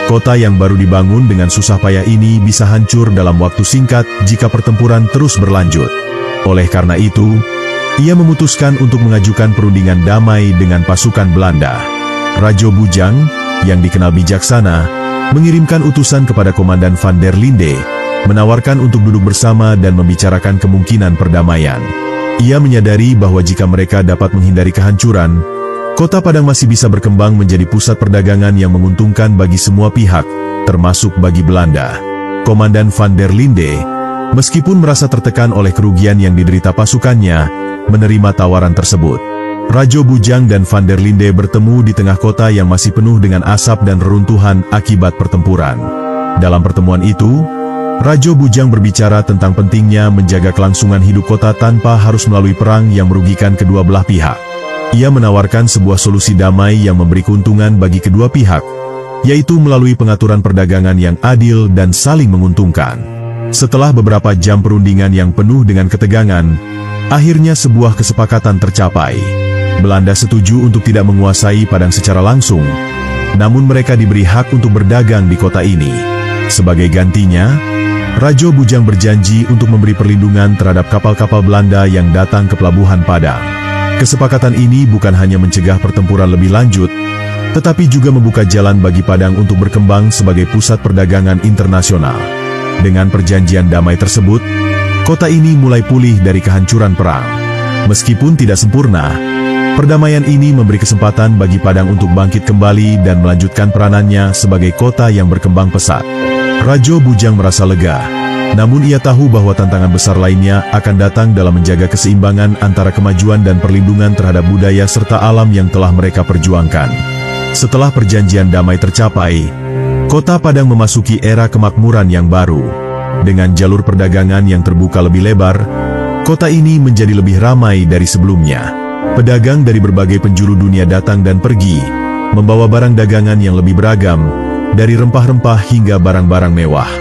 Kota yang baru dibangun dengan susah payah ini bisa hancur dalam waktu singkat jika pertempuran terus berlanjut. Oleh karena itu, ia memutuskan untuk mengajukan perundingan damai dengan pasukan Belanda. Rajo Bujang, yang dikenal bijaksana, mengirimkan utusan kepada Komandan Van der Linde, menawarkan untuk duduk bersama dan membicarakan kemungkinan perdamaian. Ia menyadari bahwa jika mereka dapat menghindari kehancuran, kota Padang masih bisa berkembang menjadi pusat perdagangan yang menguntungkan bagi semua pihak, termasuk bagi Belanda. Komandan Van der Linde, meskipun merasa tertekan oleh kerugian yang diderita pasukannya, menerima tawaran tersebut. Rajo Bujang dan Van der Linde bertemu di tengah kota yang masih penuh dengan asap dan reruntuhan akibat pertempuran. Dalam pertemuan itu, Rajo Bujang berbicara tentang pentingnya menjaga kelangsungan hidup kota tanpa harus melalui perang yang merugikan kedua belah pihak. Ia menawarkan sebuah solusi damai yang memberi keuntungan bagi kedua pihak, yaitu melalui pengaturan perdagangan yang adil dan saling menguntungkan. Setelah beberapa jam perundingan yang penuh dengan ketegangan, akhirnya sebuah kesepakatan tercapai. Belanda setuju untuk tidak menguasai Padang secara langsung, namun mereka diberi hak untuk berdagang di kota ini. Sebagai gantinya, Rajo Bujang berjanji untuk memberi perlindungan terhadap kapal-kapal Belanda yang datang ke pelabuhan Padang. Kesepakatan ini bukan hanya mencegah pertempuran lebih lanjut, tetapi juga membuka jalan bagi Padang untuk berkembang sebagai pusat perdagangan internasional. Dengan perjanjian damai tersebut, kota ini mulai pulih dari kehancuran perang. Meskipun tidak sempurna, perdamaian ini memberi kesempatan bagi Padang untuk bangkit kembali dan melanjutkan peranannya sebagai kota yang berkembang pesat. Rajo Bujang merasa lega, namun ia tahu bahwa tantangan besar lainnya akan datang dalam menjaga keseimbangan antara kemajuan dan perlindungan terhadap budaya serta alam yang telah mereka perjuangkan. Setelah perjanjian damai tercapai, kota Padang memasuki era kemakmuran yang baru. Dengan jalur perdagangan yang terbuka lebih lebar, kota ini menjadi lebih ramai dari sebelumnya. Pedagang dari berbagai penjuru dunia datang dan pergi, membawa barang dagangan yang lebih beragam, dari rempah-rempah hingga barang-barang mewah.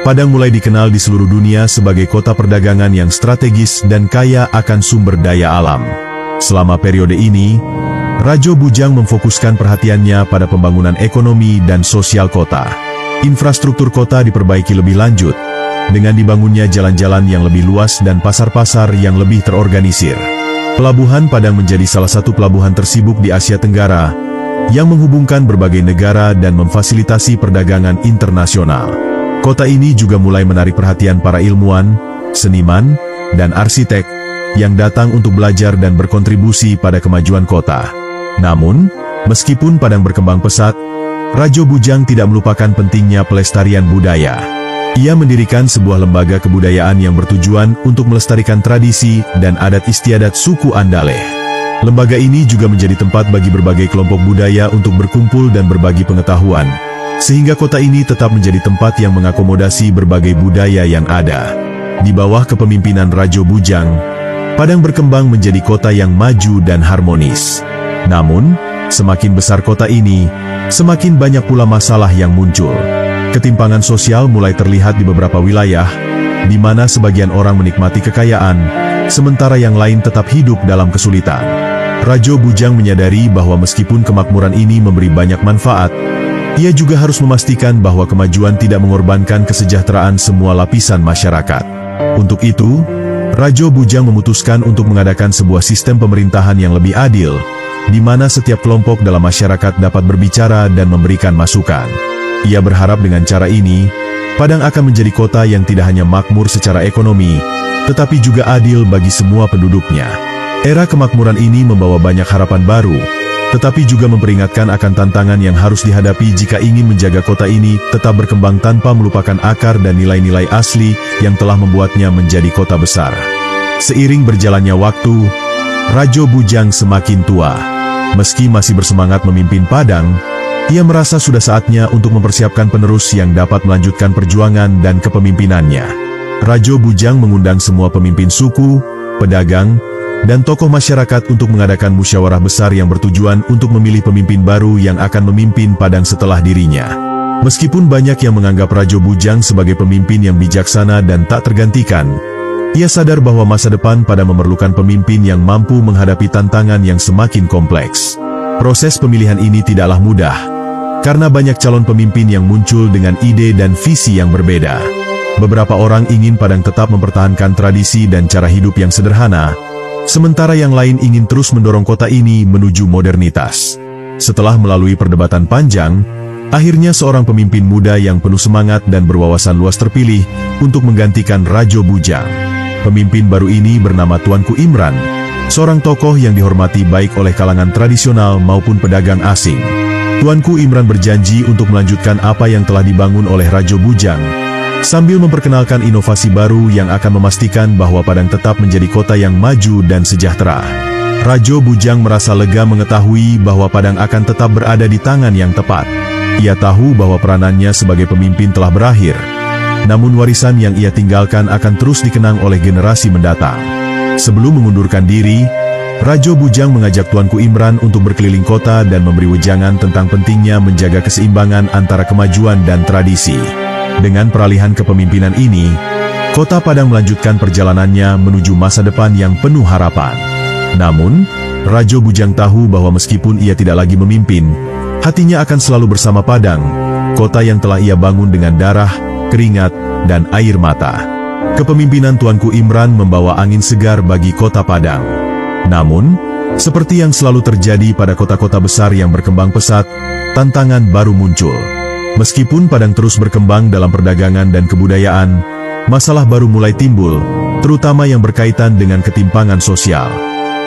Padang mulai dikenal di seluruh dunia sebagai kota perdagangan yang strategis dan kaya akan sumber daya alam. Selama periode ini, Rajo Bujang memfokuskan perhatiannya pada pembangunan ekonomi dan sosial kota. Infrastruktur kota diperbaiki lebih lanjut, dengan dibangunnya jalan-jalan yang lebih luas dan pasar-pasar yang lebih terorganisir. Pelabuhan Padang menjadi salah satu pelabuhan tersibuk di Asia Tenggara, yang menghubungkan berbagai negara dan memfasilitasi perdagangan internasional. Kota ini juga mulai menarik perhatian para ilmuwan, seniman, dan arsitek, yang datang untuk belajar dan berkontribusi pada kemajuan kota. Namun, meskipun Padang berkembang pesat, Rajo Bujang tidak melupakan pentingnya pelestarian budaya. Ia mendirikan sebuah lembaga kebudayaan yang bertujuan untuk melestarikan tradisi dan adat istiadat suku Andaleh. Lembaga ini juga menjadi tempat bagi berbagai kelompok budaya untuk berkumpul dan berbagi pengetahuan, sehingga kota ini tetap menjadi tempat yang mengakomodasi berbagai budaya yang ada. Di bawah kepemimpinan Rajo Bujang, Padang berkembang menjadi kota yang maju dan harmonis. Namun, semakin besar kota ini, semakin banyak pula masalah yang muncul. Ketimpangan sosial mulai terlihat di beberapa wilayah, di mana sebagian orang menikmati kekayaan, sementara yang lain tetap hidup dalam kesulitan. Rajo Bujang menyadari bahwa meskipun kemakmuran ini memberi banyak manfaat, ia juga harus memastikan bahwa kemajuan tidak mengorbankan kesejahteraan semua lapisan masyarakat. Untuk itu, Rajo Bujang memutuskan untuk mengadakan sebuah sistem pemerintahan yang lebih adil, di mana setiap kelompok dalam masyarakat dapat berbicara dan memberikan masukan. Ia berharap dengan cara ini, Padang akan menjadi kota yang tidak hanya makmur secara ekonomi, tetapi juga adil bagi semua penduduknya. Era kemakmuran ini membawa banyak harapan baru, tetapi juga memperingatkan akan tantangan yang harus dihadapi jika ingin menjaga kota ini tetap berkembang tanpa melupakan akar dan nilai-nilai asli yang telah membuatnya menjadi kota besar. Seiring berjalannya waktu, Rajo Bujang semakin tua. Meski masih bersemangat memimpin Padang, ia merasa sudah saatnya untuk mempersiapkan penerus yang dapat melanjutkan perjuangan dan kepemimpinannya. Rajo Bujang mengundang semua pemimpin suku, pedagang, dan tokoh masyarakat untuk mengadakan musyawarah besar yang bertujuan untuk memilih pemimpin baru yang akan memimpin Padang setelah dirinya. Meskipun banyak yang menganggap Rajo Bujang sebagai pemimpin yang bijaksana dan tak tergantikan, ia sadar bahwa masa depan Padang memerlukan pemimpin yang mampu menghadapi tantangan yang semakin kompleks. Proses pemilihan ini tidaklah mudah, karena banyak calon pemimpin yang muncul dengan ide dan visi yang berbeda. Beberapa orang ingin Padang tetap mempertahankan tradisi dan cara hidup yang sederhana, sementara yang lain ingin terus mendorong kota ini menuju modernitas. Setelah melalui perdebatan panjang, akhirnya seorang pemimpin muda yang penuh semangat dan berwawasan luas terpilih untuk menggantikan Rajo Bujang. Pemimpin baru ini bernama Tuanku Imran, seorang tokoh yang dihormati baik oleh kalangan tradisional maupun pedagang asing. Tuanku Imran berjanji untuk melanjutkan apa yang telah dibangun oleh Rajo Bujang, sambil memperkenalkan inovasi baru yang akan memastikan bahwa Padang tetap menjadi kota yang maju dan sejahtera. Rajo Bujang merasa lega mengetahui bahwa Padang akan tetap berada di tangan yang tepat. Ia tahu bahwa peranannya sebagai pemimpin telah berakhir, namun warisan yang ia tinggalkan akan terus dikenang oleh generasi mendatang. Sebelum mengundurkan diri, Rajo Bujang mengajak Tuanku Imran untuk berkeliling kota dan memberi wejangan tentang pentingnya menjaga keseimbangan antara kemajuan dan tradisi. Dengan peralihan kepemimpinan ini, kota Padang melanjutkan perjalanannya menuju masa depan yang penuh harapan. Namun, Rajo Bujang tahu bahwa meskipun ia tidak lagi memimpin, hatinya akan selalu bersama Padang, kota yang telah ia bangun dengan darah, keringat, dan air mata. Kepemimpinan Tuanku Imran membawa angin segar bagi kota Padang. Namun, seperti yang selalu terjadi pada kota-kota besar yang berkembang pesat, tantangan baru muncul. Meskipun Padang terus berkembang dalam perdagangan dan kebudayaan, masalah baru mulai timbul, terutama yang berkaitan dengan ketimpangan sosial.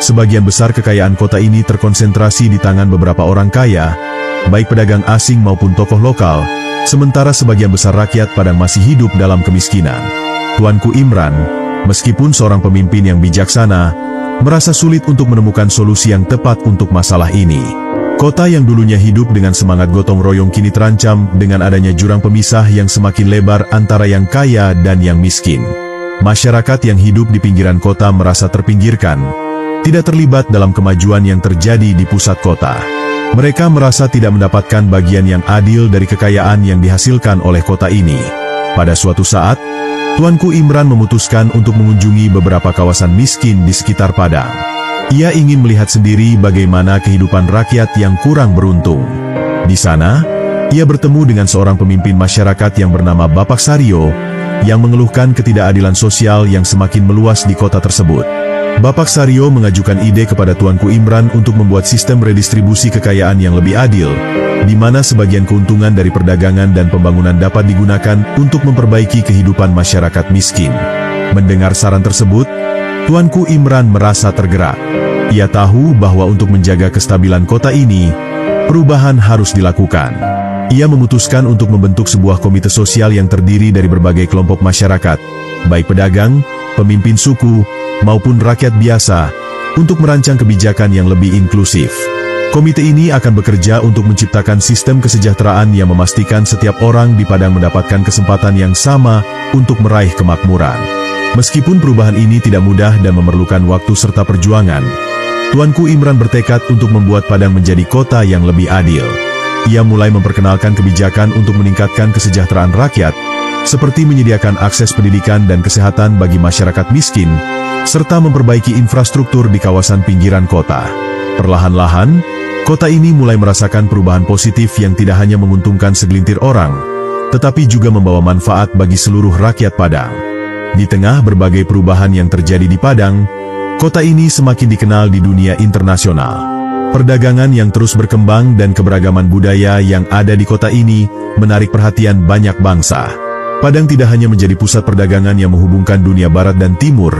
Sebagian besar kekayaan kota ini terkonsentrasi di tangan beberapa orang kaya, baik pedagang asing maupun tokoh lokal, sementara sebagian besar rakyat Padang masih hidup dalam kemiskinan. Tuanku Imran, meskipun seorang pemimpin yang bijaksana, merasa sulit untuk menemukan solusi yang tepat untuk masalah ini. Kota yang dulunya hidup dengan semangat gotong royong kini terancam dengan adanya jurang pemisah yang semakin lebar antara yang kaya dan yang miskin. Masyarakat yang hidup di pinggiran kota merasa terpinggirkan, tidak terlibat dalam kemajuan yang terjadi di pusat kota. Mereka merasa tidak mendapatkan bagian yang adil dari kekayaan yang dihasilkan oleh kota ini. Pada suatu saat, Tuanku Imran memutuskan untuk mengunjungi beberapa kawasan miskin di sekitar Padang. Ia ingin melihat sendiri bagaimana kehidupan rakyat yang kurang beruntung. Di sana, ia bertemu dengan seorang pemimpin masyarakat yang bernama Bapak Saryo, yang mengeluhkan ketidakadilan sosial yang semakin meluas di kota tersebut. Bapak Saryo mengajukan ide kepada Tuanku Imran untuk membuat sistem redistribusi kekayaan yang lebih adil, di mana sebagian keuntungan dari perdagangan dan pembangunan dapat digunakan untuk memperbaiki kehidupan masyarakat miskin. Mendengar saran tersebut, Tuanku Imran merasa tergerak. Ia tahu bahwa untuk menjaga kestabilan kota ini, perubahan harus dilakukan. Ia memutuskan untuk membentuk sebuah komite sosial yang terdiri dari berbagai kelompok masyarakat, baik pedagang, pemimpin suku, maupun rakyat biasa, untuk merancang kebijakan yang lebih inklusif. Komite ini akan bekerja untuk menciptakan sistem kesejahteraan yang memastikan setiap orang di Padang mendapatkan kesempatan yang sama untuk meraih kemakmuran. Meskipun perubahan ini tidak mudah dan memerlukan waktu serta perjuangan, Tuanku Imran bertekad untuk membuat Padang menjadi kota yang lebih adil. Ia mulai memperkenalkan kebijakan untuk meningkatkan kesejahteraan rakyat, seperti menyediakan akses pendidikan dan kesehatan bagi masyarakat miskin, serta memperbaiki infrastruktur di kawasan pinggiran kota. Perlahan-lahan, kota ini mulai merasakan perubahan positif yang tidak hanya menguntungkan segelintir orang, tetapi juga membawa manfaat bagi seluruh rakyat Padang. Di tengah berbagai perubahan yang terjadi di Padang, kota ini semakin dikenal di dunia internasional. Perdagangan yang terus berkembang dan keberagaman budaya yang ada di kota ini menarik perhatian banyak bangsa. Padang tidak hanya menjadi pusat perdagangan yang menghubungkan dunia barat dan timur,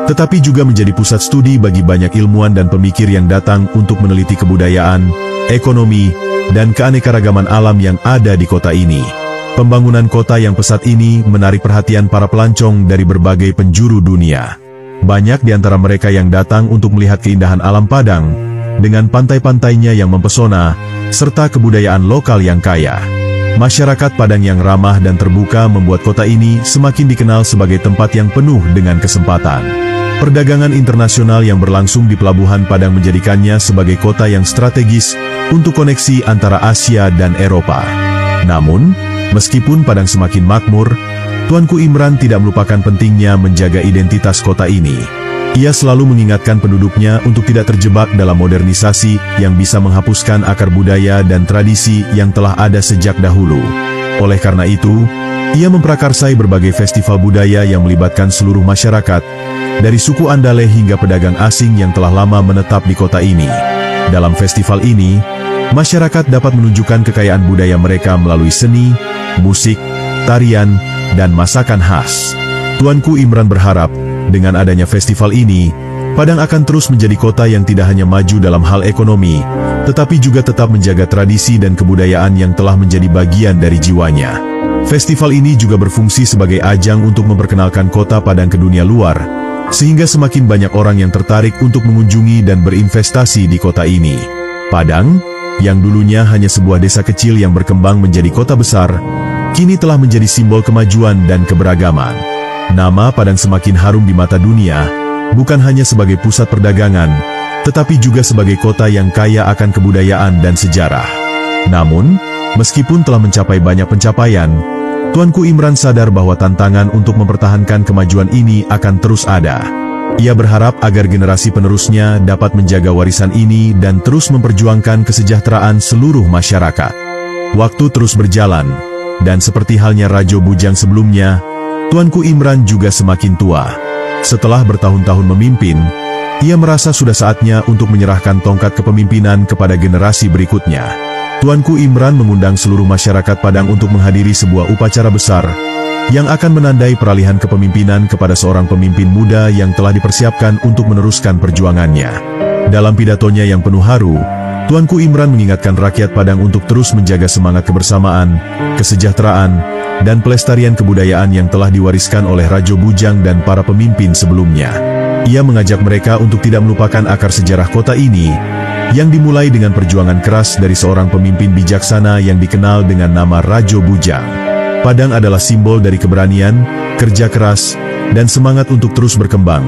tetapi juga menjadi pusat studi bagi banyak ilmuwan dan pemikir yang datang untuk meneliti kebudayaan, ekonomi, dan keanekaragaman alam yang ada di kota ini. Pembangunan kota yang pesat ini menarik perhatian para pelancong dari berbagai penjuru dunia. Banyak di antara mereka yang datang untuk melihat keindahan alam Padang, dengan pantai-pantainya yang mempesona, serta kebudayaan lokal yang kaya. Masyarakat Padang yang ramah dan terbuka membuat kota ini semakin dikenal sebagai tempat yang penuh dengan kesempatan. Perdagangan internasional yang berlangsung di Pelabuhan Padang menjadikannya sebagai kota yang strategis untuk koneksi antara Asia dan Eropa. Namun, meskipun Padang semakin makmur, Tuanku Imran tidak melupakan pentingnya menjaga identitas kota ini. Ia selalu mengingatkan penduduknya untuk tidak terjebak dalam modernisasi yang bisa menghapuskan akar budaya dan tradisi yang telah ada sejak dahulu. Oleh karena itu, ia memprakarsai berbagai festival budaya yang melibatkan seluruh masyarakat, dari suku Andaleh hingga pedagang asing yang telah lama menetap di kota ini. Dalam festival ini, masyarakat dapat menunjukkan kekayaan budaya mereka melalui seni, musik, tarian, dan masakan khas. Tuanku Imran berharap, dengan adanya festival ini, Padang akan terus menjadi kota yang tidak hanya maju dalam hal ekonomi, tetapi juga tetap menjaga tradisi dan kebudayaan yang telah menjadi bagian dari jiwanya. Festival ini juga berfungsi sebagai ajang untuk memperkenalkan kota Padang ke dunia luar, sehingga semakin banyak orang yang tertarik untuk mengunjungi dan berinvestasi di kota ini. Padang, yang dulunya hanya sebuah desa kecil yang berkembang menjadi kota besar, kini telah menjadi simbol kemajuan dan keberagaman. Nama Padang semakin harum di mata dunia, bukan hanya sebagai pusat perdagangan, tetapi juga sebagai kota yang kaya akan kebudayaan dan sejarah. Namun, meskipun telah mencapai banyak pencapaian, Tuanku Imran sadar bahwa tantangan untuk mempertahankan kemajuan ini akan terus ada. Ia berharap agar generasi penerusnya dapat menjaga warisan ini dan terus memperjuangkan kesejahteraan seluruh masyarakat. Waktu terus berjalan, dan seperti halnya Rajo Bujang sebelumnya, Tuanku Imran juga semakin tua. Setelah bertahun-tahun memimpin, ia merasa sudah saatnya untuk menyerahkan tongkat kepemimpinan kepada generasi berikutnya. Tuanku Imran mengundang seluruh masyarakat Padang untuk menghadiri sebuah upacara besar yang akan menandai peralihan kepemimpinan kepada seorang pemimpin muda yang telah dipersiapkan untuk meneruskan perjuangannya. Dalam pidatonya yang penuh haru, Tuanku Imran mengingatkan rakyat Padang untuk terus menjaga semangat kebersamaan, kesejahteraan, dan pelestarian kebudayaan yang telah diwariskan oleh Rajo Bujang dan para pemimpin sebelumnya. Ia mengajak mereka untuk tidak melupakan akar sejarah kota ini, yang dimulai dengan perjuangan keras dari seorang pemimpin bijaksana yang dikenal dengan nama Rajo Bujang. Padang adalah simbol dari keberanian, kerja keras, dan semangat untuk terus berkembang,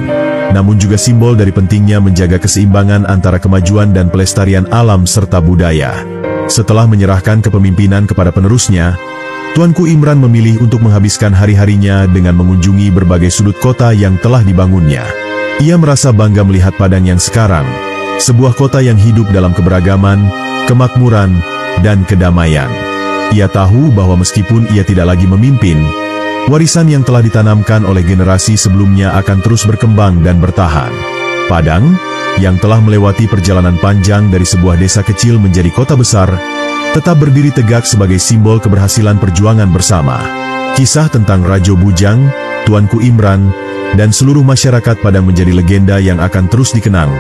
namun juga simbol dari pentingnya menjaga keseimbangan antara kemajuan dan pelestarian alam serta budaya. Setelah menyerahkan kepemimpinan kepada penerusnya, Tuanku Imran memilih untuk menghabiskan hari-harinya dengan mengunjungi berbagai sudut kota yang telah dibangunnya. Ia merasa bangga melihat Padang yang sekarang, sebuah kota yang hidup dalam keberagaman, kemakmuran, dan kedamaian. Ia tahu bahwa meskipun ia tidak lagi memimpin, warisan yang telah ditanamkan oleh generasi sebelumnya akan terus berkembang dan bertahan. Padang, yang telah melewati perjalanan panjang dari sebuah desa kecil menjadi kota besar, tetap berdiri tegak sebagai simbol keberhasilan perjuangan bersama. Kisah tentang Rajo Bujang, Tuanku Imran, dan seluruh masyarakat Padang menjadi legenda yang akan terus dikenang,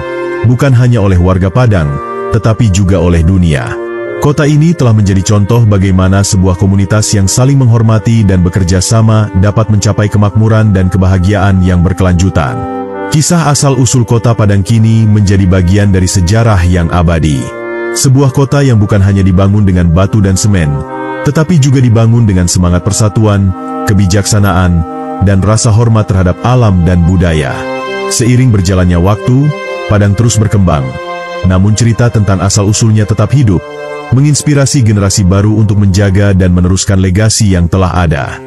bukan hanya oleh warga Padang, tetapi juga oleh dunia. Kota ini telah menjadi contoh bagaimana sebuah komunitas yang saling menghormati dan bekerja sama dapat mencapai kemakmuran dan kebahagiaan yang berkelanjutan. Kisah asal-usul kota Padang kini menjadi bagian dari sejarah yang abadi. Sebuah kota yang bukan hanya dibangun dengan batu dan semen, tetapi juga dibangun dengan semangat persatuan, kebijaksanaan, dan rasa hormat terhadap alam dan budaya. Seiring berjalannya waktu, Padang terus berkembang. Namun cerita tentang asal-usulnya tetap hidup, menginspirasi generasi baru untuk menjaga dan meneruskan legasi yang telah ada.